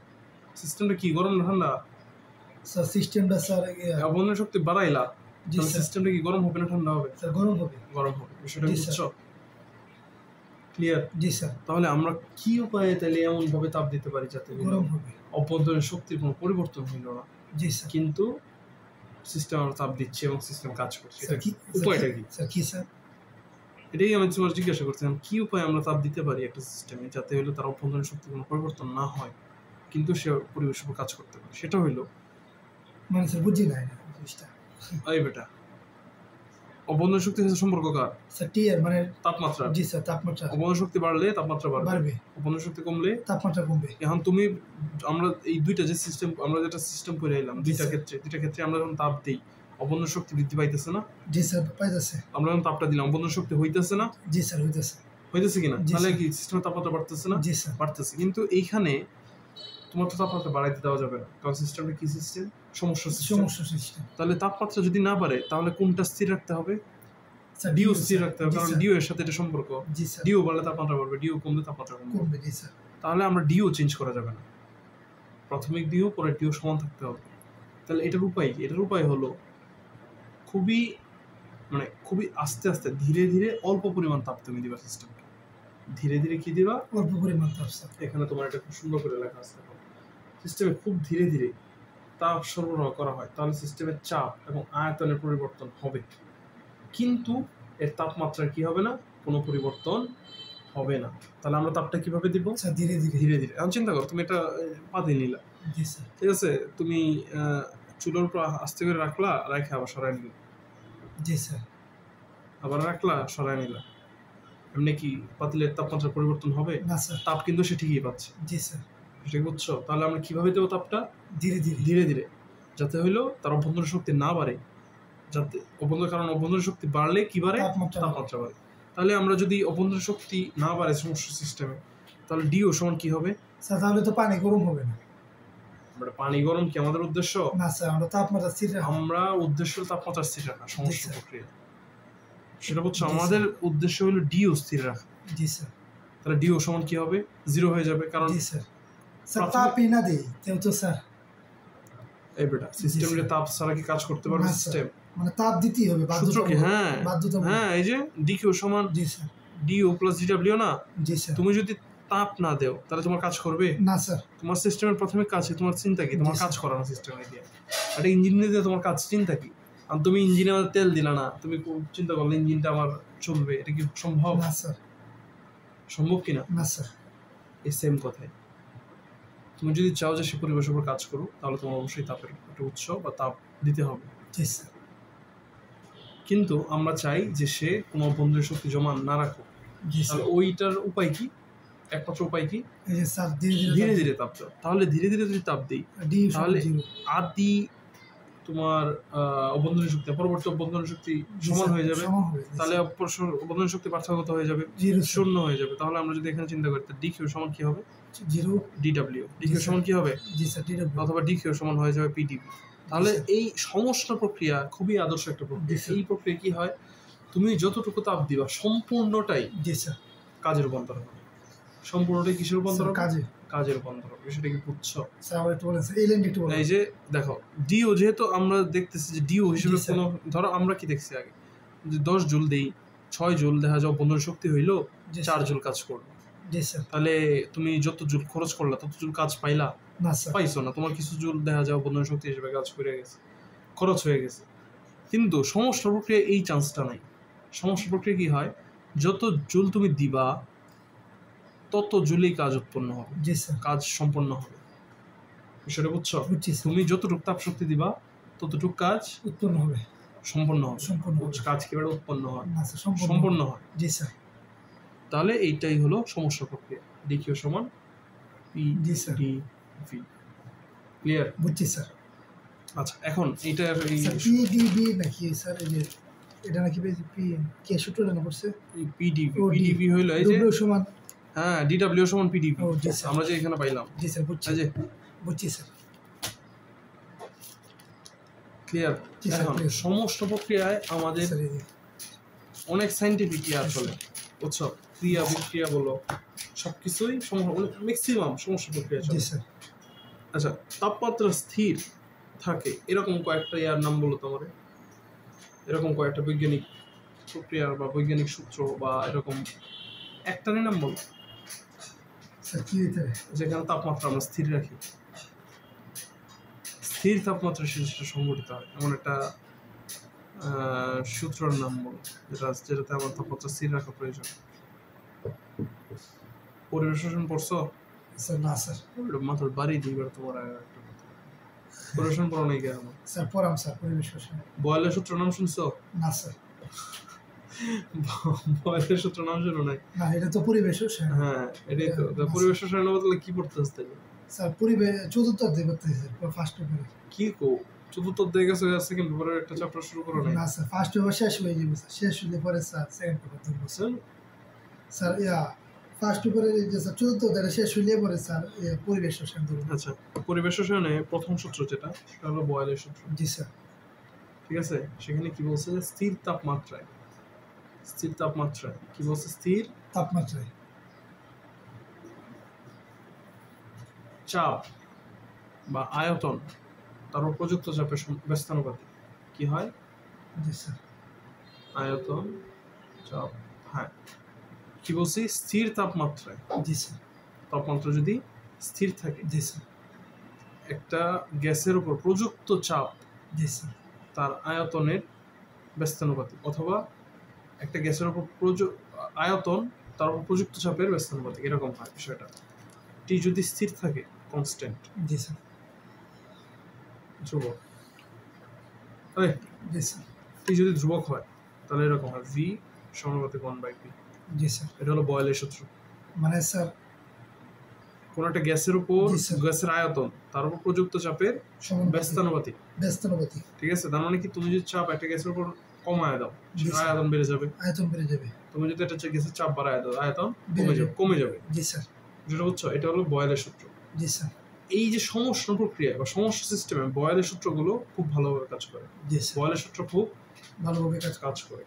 সিস্টেমটা কি গরম না ঠান্ডা? স্যার সিস্টেমটা স্যার অভ্যন্তরীণ শক্তি বাড়াইলা, জি স্যার। সিস্টেমটা কি গরম হবে না ঠান্ডা হবে? স্যার গরম হবে। গরম হবে। বিষয়টা জি বুঝছো? স্যার। ক্লিয়ার? জি স্যার। তাহলে আমরা কি উপায়ে তাহলে এমন ভাবে তাপ দিতে পারি যাতে গরম হবে। অভ্যন্তরীণ শক্তির কোনো পরিবর্তন হইল না, জি স্যার। কিন্তু সিস্টেম আমরা তাপ দিচ্ছে এবং সিস্টেম কাজ করছে? এটা স্যার কি উপায়টা কি? স্যার কি স্যার? এটাই আমি তোমার জিজ্ঞাসা করছিলাম, কি উপায়ে আমরা তাপ দিতে পারি একটা সিস্টেমে যাতে হলে তার অভ্যন্তরীণ শক্তির কোনো পরিবর্তন না হয় কিন্তু সে পরিবেশের উপর কাজ করতে পারে? সেটা হইলো মানে স্যার বুঝি না এটা জিনিসটা। এই বেটা, অভ্যন্তরীণ শক্তির সাথে সম্পর্ক কার? স্যার টি এর মানে তাপমাত্রা। জি স্যার তাপমাত্রা অভ্যন্তরীণ শক্তি বাড়লে তাপমাত্রা বাড়বে, বাড়বে। অভ্যন্তরীণ শক্তি কমলে তাপমাত্রা কমবে। এখন তুমি আমরা এই দুইটা যে সিস্টেম আমরা যেটা সিস্টেম করে এলাম দুইটা ক্ষেত্রে আমরা যখন তাপ দিই অভ্যন্তরীণ শক্তি বৃদ্ধি পাইতেছে না? জি স্যার পাইতেছে। আমরা যখন তাপটা দিলাম অভ্যন্তরীণ শক্তি হইতেছে না? জি স্যার হইতেছে। হইতেছে কিনা? জি তাহলে স্যার। কি সিস্টেমের তাপমাত্রা বাড়তেছে না? জি স্যার। বাড়তেছে। কিন্তু এইখানে তোমার তো তাপমাত্রা বাড়াইতে দেওয়া যাবে না, কারণ সিস্টেমটা কি সিস্টেম? সমস্যা সিস্টেম। তাহলে তাপমাত্রা যদি না বাড়ে তাহলে কোনটা স্থির রাখতে হবে? স্যার ডিও স্থির রাখতে হবে, জি কারণ স্যার। ডিও এর সাথে এটা সম্পর্ক। জি স্যার। ডিও বাড়লে তাপমাত্রা বাড়বে, ডিও কমলে তাপমাত্রা কমবে। কমবে। জি স্যার। তাহলে আমরা ডিও চেঞ্জ করা যাবে না, প্রাথমিক ডিও পরে ডিও সমান থাকতে হবে। তাহলে এটার উপায় কি? এটার উপায় হলো খুবই আস্তে আস্তে ধীরে ধীরে অল্প পরিমাণ তাপ তুমি দিবা সিস্টেমকে। ধীরে ধীরে কি দিবা? অল্প পরিমাণ তাপ স্যার। এখানে তোমার এটা খুব সুন্দর করে লেখা আছে, সিস্টেমে খুব ধীরে ধীরে তাপ সরবরাহ করা হয় তাহলে সিস্টেমের চাপ এবং আয়তনের পরিবর্তন হবে, কিন্তু এর তাপমাত্রার কি হবে না? কোনো পরিবর্তন হবে না। তাহলে আমরা তাপটা কিভাবে দিব? স্যার ধীরে ধীরে। ধীরে ধীরে। এখন চিন্তা করো, তুমি এটা পাতি নিলা, জি স্যার। ঠিক আছে, তুমি চুলোর উপর আস্তে করে রাখলা, রাখে আবার সরাই নিলা, জি স্যার। আবার রাখলা, সরাই নিলা, এমনি কি পাতিলের তাপমাত্রার পরিবর্তন হবে? না স্যার। তাপ কিন্তু সে ঠিকই পাচ্ছে। জি স্যার। সেটা বুঝছো? তাহলে আমরা কিভাবে দেবো তাপটা? ধীরে ধীরে। ধীরে ধীরে, যাতে হইলো তার অভ্যন্তরীণ শক্তি না বাড়ে, যাতে কারণ অভ্যন্তরীণ শক্তি বাড়লে কি বাড়ে? তাপমাত্রা বাড়ে। তাহলে আমরা যদি অভ্যন্তরীণ শক্তি না বাড়ে সমস্ত সিস্টেমে, তাহলে ডিও সমান কি হবে? স্যার তাহলে তো পানি গরম হবে না। পানি গরম কি আমাদের উদ্দেশ্য? না স্যার, আমরা তাপমাত্রা স্থির রাখা। আমরা উদ্দেশ্য তাপমাত্রা স্থির রাখা, সমস্ত প্রক্রিয়া সেটা বুঝছো? জি স্যার। আমাদের উদ্দেশ্য হলো ডিও স্থির রাখা। জি স্যার। তাহলে ডিও সমান কি হবে? 0 হয়ে যাবে, কারণ জি স্যার। স্যার তাপই না দেই তেও তো স্যার এই বেটা সিস্টেমে তাপ ছাড়া কি কাজ করতে পারবে না স্যার। সিস্টেম? মানে তাপ দিতেই হবে সূত্র কি? হ্যাঁ বাধ্যতামূলক। হ্যাঁ, এই যে ডিকিউ সমান জি স্যার। ডিও প্লাস জিডব্লিউ না? জি স্যার। তুমি যদি তাপ না দেও তাহলে তোমার কাজ করবে না স্যার। তোমার সিস্টেমের প্রাথমিক কাজ কি? তোমার চিন্তা কি? তোমার জি কাজ স্যার। করানো সিস্টেমে দিয়ে একটা ইঞ্জিনিয়ার দিয়ে তোমার কাজ চিন্তা কি? আর তুমি ইঞ্জিনে আমার তেল দিলা না, তুমি চিন্তা করলে ইঞ্জিনটা আমার চলবে, এটা কি সম্ভব? না স্যার। সম্ভব কিনা? না স্যার। এই সেম কথাই, তুমি যদি চাও যে সে পরিবেশের উপর কাজ করুক তাহলে তোমার অবশ্যই তাপের একটা উৎস বা তাপ দিতে হবে। জি স্যার। কিন্তু আমরা চাই যে সে কোনো অভ্যন্তরীণ শক্তি জমা না রাখুক। জি স্যার। তাহলে ওইটার উপায় কি? একমাত্র উপায় কি? এই যে স্যার ধীরে ধীরে ধীরে তাপ দাও। তাহলে ধীরে ধীরে যদি তাপ দিই তাহলে আদি তোমার অভ্যন্তরীণ শক্তি পরবর্তী অভ্যন্তরীণ শক্তি সমান হয়ে যাবে, তাহলে অভ্যন্তরীণ শক্তি পার্থক্য হয়ে যাবে, শূন্য হয়ে যাবে। তাহলে আমরা যদি এখানে চিন্তা করি ডিকিউ সমান কি হবে? 0 ডিডব্লিউ। ডিকিউ সমান কি হবে? জি স্যার ডিডব্লিউ, অথবা ডিকিউ সমান হয়ে যাবে পিডিবি। তাহলে এই সমস্ত প্রক্রিয়া খুবই আদর্শ একটা প্রক্রিয়া। এই প্রক্রিয়া কি হয়? তুমি যতটুকু তাপ দিবা সম্পূর্ণটাই জি স্যার কাজে রূপান্তর হবে। সম্পূর্ণটাই কিসের রূপান্তর হবে? কাজে রূপান্তর হবে। বিষয়টা কি বুঝছো? স্যার আবার একটু বলেন স্যার, এই লাইনটা একটু বলেন। এই যে দেখো ডিও, যেহেতু আমরা দেখতেছি যে ডিও হিসেবে কোনো, ধরো আমরা কি দেখছি আগে যে 10 জুল দেই, 6 জুল দেখা যায় অভ্যন্তরীণ শক্তি হইলো 4 জুল কাজ করলো। জি স্যার। তাহলে তুমি যত জুল খরচ করলা তত জুল কাজ পাইলা? না স্যার পাইছো না। তোমার কিছু জুল দেখা যায় অভ্যন্তরীণ শক্তি হিসেবে কাজ করে গেছে, খরচ হয়ে গেছে। কিন্তু সমস্ত প্রক্রিয়া এই চান্সটা নাই। সমস্ত প্রক্রিয়া কি হয়? যত জুল তুমি দিবা তত জুলেই কাজ উৎপন্ন হবে। জি স্যার। কাজ সম্পন্ন হবে। বিষয়টা বুঝছো? বুঝছি স্যার। তুমি যতটুকু তাপ শক্তি দিবা ততটুকু কাজ উৎপন্ন হবে, সম্পন্ন হবে। সম্পন্ন হবে। কাজ কিভাবে উৎপন্ন হয়? না স্যার সম্পন্ন হয়। জি স্যার। তাহলে এইটাই হলো সমস্যা প্রক্রিয়া। ডিকিউ সমান P G sir. D V. Clear? বুঝছি স্যার। আচ্ছা, এখন এইটা এই স্যার পিডিবি নাকি স্যার? এই যে এটা নাকি পি কে সূত্রটা না পড়ছে পিডিভি। পিডিভি হইলো এই যে ডব্লিউ সমান, হ্যাঁ ডিডব্লিউ সমান পিডিভি। ও জি স্যার। আমরা যে এখানে পাইলাম। জি স্যার বুঝছি। এই যে বুঝছি স্যার। ক্লিয়ার? জি স্যার, এখন clear। সমস্ত প্রক্রিয়ায় আমাদের স্যার, এই যে, অনেক সাইন্টিফিক ইয়ে চলে, বুঝছো? ক্রিয়া বিক্রিয়া বলো, সবকিছুই ম্যাক্সিমাম সমস্ত প্রক্রিয়া জি চলে। স্যার। আচ্ছা, তাপমাত্রা স্থির থাকে এরকম কয়েকটা ইয়ার নাম বলো তো আমারে। এরকম কয়েকটা বৈজ্ঞানিক প্রক্রিয়া বা বৈজ্ঞানিক সূত্র বা এরকম একটারই নাম বলো স্যার কি ভিতরে? যেখানে তাপমাত্রা আমরা স্থির রাখি, স্থির তাপমাত্রা সেটা সংঘটিত হয় এমন একটা সূত্রের নাম বলো যেটাতে আমার তাপমাত্রা স্থির রাখা প্রয়োজন। পরিবেশ শোষণ পড়ছো? স্যার না স্যার। মাথার বাড়ি দিবার তোমার একটা কথা। পরিবেশ শোষণ পড়ো নাই কেন? স্যার পড়াম স্যার পরিবেশ শোষণ। বয়লের সূত্র নাম শুনছো? না স্যার। বয়লের সূত্র নাম শুনো নাই? না, এটা তো পরিবেশ শোষণ। হ্যাঁ, এটাই তো। পরিবেশ শোষণের বদলে কি পড়তে হচ্ছে? স্যার পরিবেশ চতুর্থ অধ্যায় করতেছি স্যার, ফার্স্ট পেপারে। কি কো চতুর্থ অধ্যায় গেছে, সেকেন্ড পেপারের একটা চ্যাপ্টার শুরু করো নাই? না স্যার, ফার্স্ট পেপার শেষ হয়ে যাবে স্যার, শেষ হলে পরে স্যার সেকেন্ড পেপার ধরবো স্যার। স্যার ফার্স্ট পেপারের যে স্যার চতুর্থ অধ্যায়টা শেষ হলে পরে স্যার পরিবেশ শোষণ ধরবো। আচ্ছা, পরিবেশ শোষণে প্রথম সূত্র যেটা সেটা হলো বয়লের সূত্র। জি স্যার। ঠিক আছে, সেখানে কি বলছে? স্থির তাপমাত্রায়, স্থির তাপমাত্রায় কি বলছে? স্থির তাপমাত্রায় চাপ বা আয়তন তার উপযুক্ত চাপের ব্যস্তানুপাতিক কি হয়? জি স্যার। আয়তন চাপ, হ্যাঁ। কি বলছি? স্থির তাপমাত্রায়, জি স্যার। তাপমাত্রা যদি স্থির থাকে, জি স্যার। একটা গ্যাসের উপর প্রযুক্ত চাপ জি স্যার। তার আয়তনের ব্যস্তানুপাতিক, অথবা একটা গ্যাসের উপর আয়তন তার উপর প্রযুক্ত চাপের ব্যস্তানুপাতিক, এরকম হয় বিষয়টা। টি যদি স্থির থাকে, কনস্ট্যান্ট, জি স্যার। ধ্রুবক। জি স্যার। টি যদি ধ্রুবক হয় তাহলে এরকম হয় ভি সমানুপাতিক 1/p। জি স্যার। এটা হলো বয়লের সূত্র। মানে স্যার কোন একটা গ্যাসের উপর জি স্যার। গ্যাসের আয়তন তার উপর প্রযুক্ত চাপের ব্যস্তানুপাতিক। ব্যস্তানুপাতিক, ঠিক আছে, তার মানে কি তুমি যদি চাপ একটা গ্যাসের উপর কমায় দাও, জি সেটার স্যার। আয়তন বেড়ে যাবে। আয়তন বেড়ে যাবে। তুমি যদি একটা গ্যাসের চাপ বাড়ায় দাও, আয়তন বেড়ে কমে যাবে। জি স্যার। যেটা বুঝছো, এটা হলো বয়লের সূত্র। জি স্যার। এই যে সমস্ত প্রক্রিয়া বা সমস্ত সিস্টেমে বয়লের সূত্রগুলো খুব ভালোভাবে কাজ করে। জি স্যার। বয়লের সূত্র খুব ভালোভাবে কাজ করে।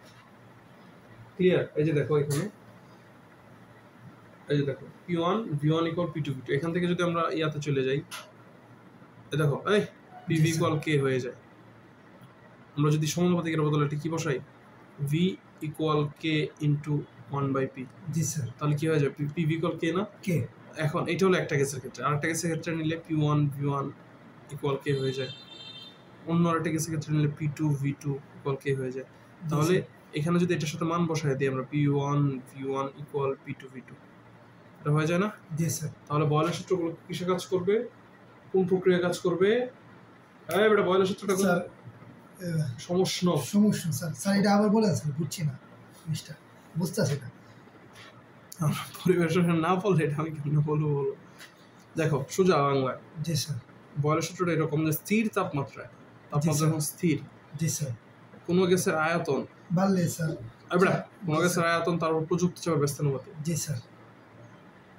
ক্লিয়ার? এই যে দেখো এখানে, এই যে দেখো P1 V1 = P2 V2। এখান থেকে যদি আমরা ইয়াতে চলে যাই, এই দেখো এই PV = K হয়ে যায়। আমরা যদি সমানুপাতিকের বদলে এটা কি বসাই? V = K × 1/P। জি স্যার। তাহলে কি হয়ে যায়? PV = K না? কে এখন এটা হলো একটা গ্যাসের ক্ষেত্রে। আরেকটা গ্যাসের ক্ষেত্রে নিলে P1 V1 = K হয়ে যায়। অন্য আরেকটা গ্যাসের ক্ষেত্রে নিলে P2 V2 = K হয়ে যায়। তাহলে এখানে যদি এটার সাথে মান বসাই দিই আমরা, P1 V1 = P2 V2, এটা হয়ে যায় না? জি স্যার। তাহলে বয়লের সূত্রগুলো কিসে কাজ করবে? কোন প্রক্রিয়া কাজ করবে? এটা বয়লের সূত্রটা স্যার সমষ্ণ। স্যার। স্যার এটা আবার বলেন স্যার, বুঝছি না জিনিসটা, বুঝতেছি না। পরিবেশ না বললে এটা আমি কেমন বলবো? দেখো সোজা বাংলায়, জি স্যার। বয়লের সূত্রটা এরকম যে স্থির তাপমাত্রায়, তাপমাত্রা যখন স্থির, জি স্যার। কোনো গ্যাসের আয়তন বাড়লে স্যার, কোনো গ্যাসের আয়তন তার উপর প্রযুক্ত চাপের ব্যস্তানুপাতিক। জি স্যার।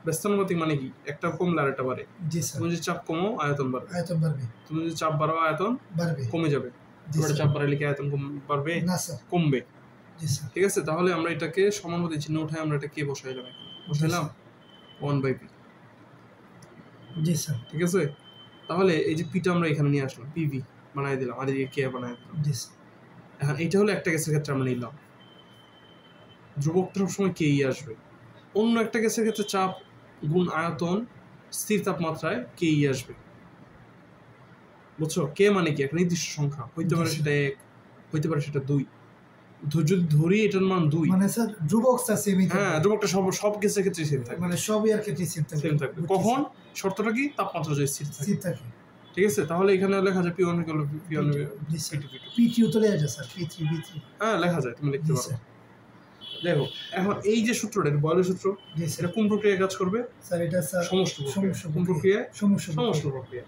ব্যস্তানুপাতিক মানে কি? একটা কমলে আরেকটা বাড়ে। জি স্যার। তুমি যদি চাপ কমাও, আয়তন বাড়বে। আয়তন বাড়বে। তুমি যদি চাপ বাড়াও, আয়তন বাড়বে। কমে যাবে। জি এবারে স্যার। চাপ বাড়াইলে কি আয়তন বাড়বে? না স্যার। কমবে। জি স্যার। ঠিক আছে, তাহলে আমরা এটাকে সমানুপাতিক চিহ্ন উঠাই, আমরা এটা কে বসাইলাম? বসাইলাম 1/p। জি স্যার। ঠিক আছে, তাহলে এই যে পিটা আমরা এখানে নিয়ে আসলাম, পিভি বানাই দিলাম, আর এদিকে কে বানাই দিলাম। জি স্যার। এখন এটা হলো একটা গ্যাসের ক্ষেত্রে আমরা নিলাম, ধ্রুবকটা সবসময় কেই আসবে। অন্য একটা গ্যাসের ক্ষেত্রে চাপ গুণ আয়তন স্থির তাপমাত্রায় কেই আসবে। বুঝছো? কে মানে কি? একটা নির্দিষ্ট সংখ্যা হইতে পারে, সেটা 1 হইতে পারে, সেটা 2। যদি ধরি এটার মান 2, মানে স্যার ধ্রুবক স্যার সেমই থাকবে। হ্যাঁ, ধ্রুবকটা সব গ্যাসের ক্ষেত্রে সেম থাকবে। মানে সব এর ক্ষেত্রে সেম থাকবে। কখন? শর্তটা কি? তাপমাত্রা যদি স্থির থাকে। স্থির থাকে। ঠিক আছে, তাহলে এখানে লেখা যায় P1 = P1 P2 V2। P3 তো লেখা যায় স্যার, P3 V3। হ্যাঁ, লেখা যায়, তুমি লিখতে পারো। দেখো এখন এই যে সূত্রটা, এটা বয়লের সূত্র, এটা কোন প্রক্রিয়ায় কাজ করবে? স্যার এটা স্যার সমষ্ণ কোন প্রক্রিয়ায়? সমষ্ণ প্রক্রিয়া।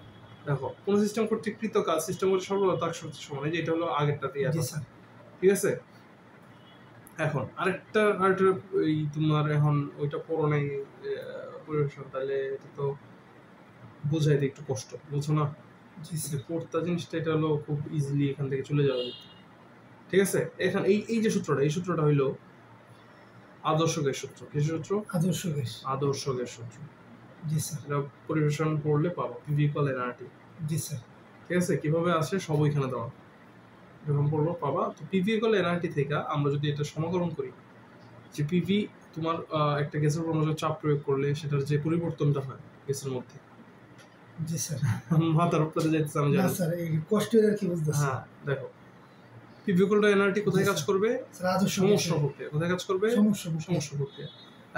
দেখো কোন সিস্টেম কর্তৃক কৃত কাজ সিস্টেম কর্তৃক সর্বদা তার শক্তি সমান। এই যে এটা হলো আগেরটাতে আছে, ঠিক আছে। এখন আরেকটা এই তোমার এখন ওইটা পড়ো নাই পরিবেশন, তাহলে এটা তো বোঝাইতে একটু কষ্ট, বুঝছো না? জি যে স্যার কর্তা জিনিসটা এটা হলো খুব ইজিলি এখান থেকে চলে যাবে, ঠিক আছে। এখানে এই যে সূত্রটা, এই সূত্রটা হইলো আদর্শ গ্যাস সূত্র। কি সূত্র? আদর্শ গ্যাস। আদর্শ গ্যাস সূত্র। জি স্যার এটা পরিবেশন করলে পাবো পিভি ইকুয়াল এনআরটি, জি স্যার ঠিক আছে। কিভাবে আসে সব ওইখানে দেওয়া, যখন পড়বো পাবা। তো পিভি ইকুয়াল এনআরটি থেকে আমরা যদি এটা সমাকলন করি, যে পিভি তোমার একটা গ্যাসের উপর মনোযোগ চাপ প্রয়োগ করলে সেটার যে পরিবর্তনটা হয় গ্যাসের মধ্যে, জি স্যার মাথার উপরে যাইতেছে আমি না জানি। স্যার এই কষ্টের আর কি বুঝতেছি। হ্যাঁ দেখো, পিভি ইকুয়াল এনআরটি কোথায় কাজ করবে? স্যার আদর্শ সমস্যা প্রক্রিয়া। কোথায় কাজ করবে? সমস্যা প্রক্রিয়া।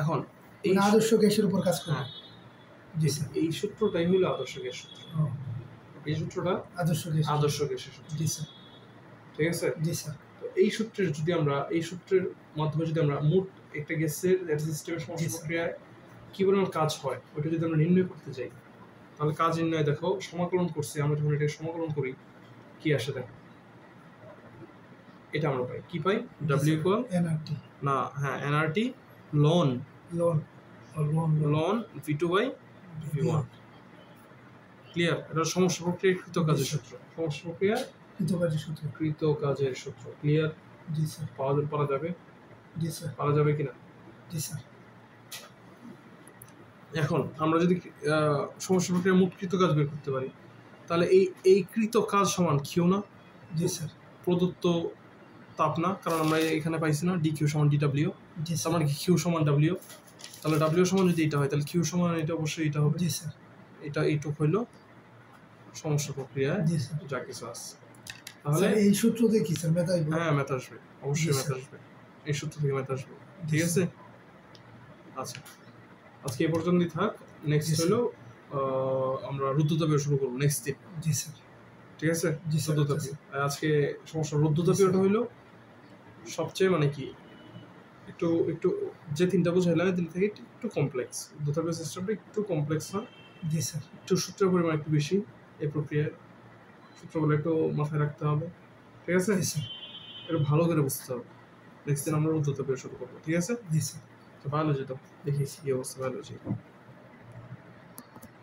এখন এই আদর্শ গ্যাসের উপর কাজ করে। হ্যাঁ জি স্যার এই সূত্রটাই হলো আদর্শ গ্যাস সূত্র। এই সূত্রটা আদর্শ গ্যাস। আদর্শ গ্যাসের সূত্র, জি স্যার ঠিক আছে। জি স্যার তো এই সূত্রের যদি আমরা এই সূত্রের মাধ্যমে যদি আমরা মোট একটা গ্যাসের সিস্টেমের সমস্যা প্রক্রিয়ায় কি পরিমাণ কাজ হয় ওইটা যদি আমরা নির্ণয় করতে যাই, তাহলে কাজ নির্ণয় দেখো সমাকলন করছি আমরা, যখন এটা সমাকলন করি কি আসে দেখো, এটা আমরা পাই কি পাই? ডাব্লিউ ইকুয়াল এনআরটি না, হ্যাঁ এনআরটি লন লন লন ভি2 বাই ভি1। ক্লিয়ার? এটা সমস্যা প্রক্রিয়ার কৃত কাজের সূত্র। সমস্যা প্রক্রিয়া কৃতকার্যের সূত্র। কৃত কাজের সূত্র। ক্লিয়ার? জি স্যার পারা যাবে? জি স্যার পারা যাবে কিনা? জি স্যার এখন আমরা যদি সমস্যা প্রক্রিয়ার মোট কৃত কাজ বের করতে পারি, তাহলে এই কৃত কাজ সমান কিউ না? জি স্যার প্রদত্ত তাপ না, কারণ আমরা এখানে পাইছি না ডি কিউ সমান ডি ডাব্লিউ, জি তার স্যার মানে কিউ সমান ডাব্লিউ। তাহলে ডাব্লিউ সমান যদি এটা হয় তাহলে কিউ সমান এটা অবশ্যই এটা হবে। জি স্যার এটা এইটুক হইলো সমস্যা প্রক্রিয়ায় জি স্যার যা কিছু আছে। তাহলে তাহলে এই সূত্র দিয়ে কি স্যার মেথা হ্যাঁ ম্যাথ আসবে, অবশ্যই জি ম্যাথ স্যার। আসবে, এই সূত্র থেকে ম্যাথ আসবে, জি ঠিক আছে। আচ্ছা আজকে এই পর্যন্তই থাক। নেক্সট হলো আমরা রুদ্ধতাপীয় শুরু করবো নেক্সট দিন, জি স্যার ঠিক আছে। জি স্যার রুদ্ধতাপীয় আজকে সমস্যা রুদ্ধতাপীয়টা হইলো সবচেয়ে মানে কি একটু একটু যে তিনটা বুঝাইলাম এই তিনটা থেকে একটু কমপ্লেক্স। রুদ্ধতাপীয় সিস্টেমটা একটু কমপ্লেক্স না, জি স্যার একটু সূত্রের পরিমাণ একটু বেশি, এই প্রক্রিয়ায় সূত্রগুলো একটু মাথায় রাখতে হবে, ঠিক আছে। জি স্যার এটা ভালো করে বুঝতে হবে। নেক্সট দিন আমরা রুদ্ধতাপীয় শুরু করবো, ঠিক আছে। জি স্যার তো বায়োলজি তো দেখি কি অবস্থা বায়োলজি।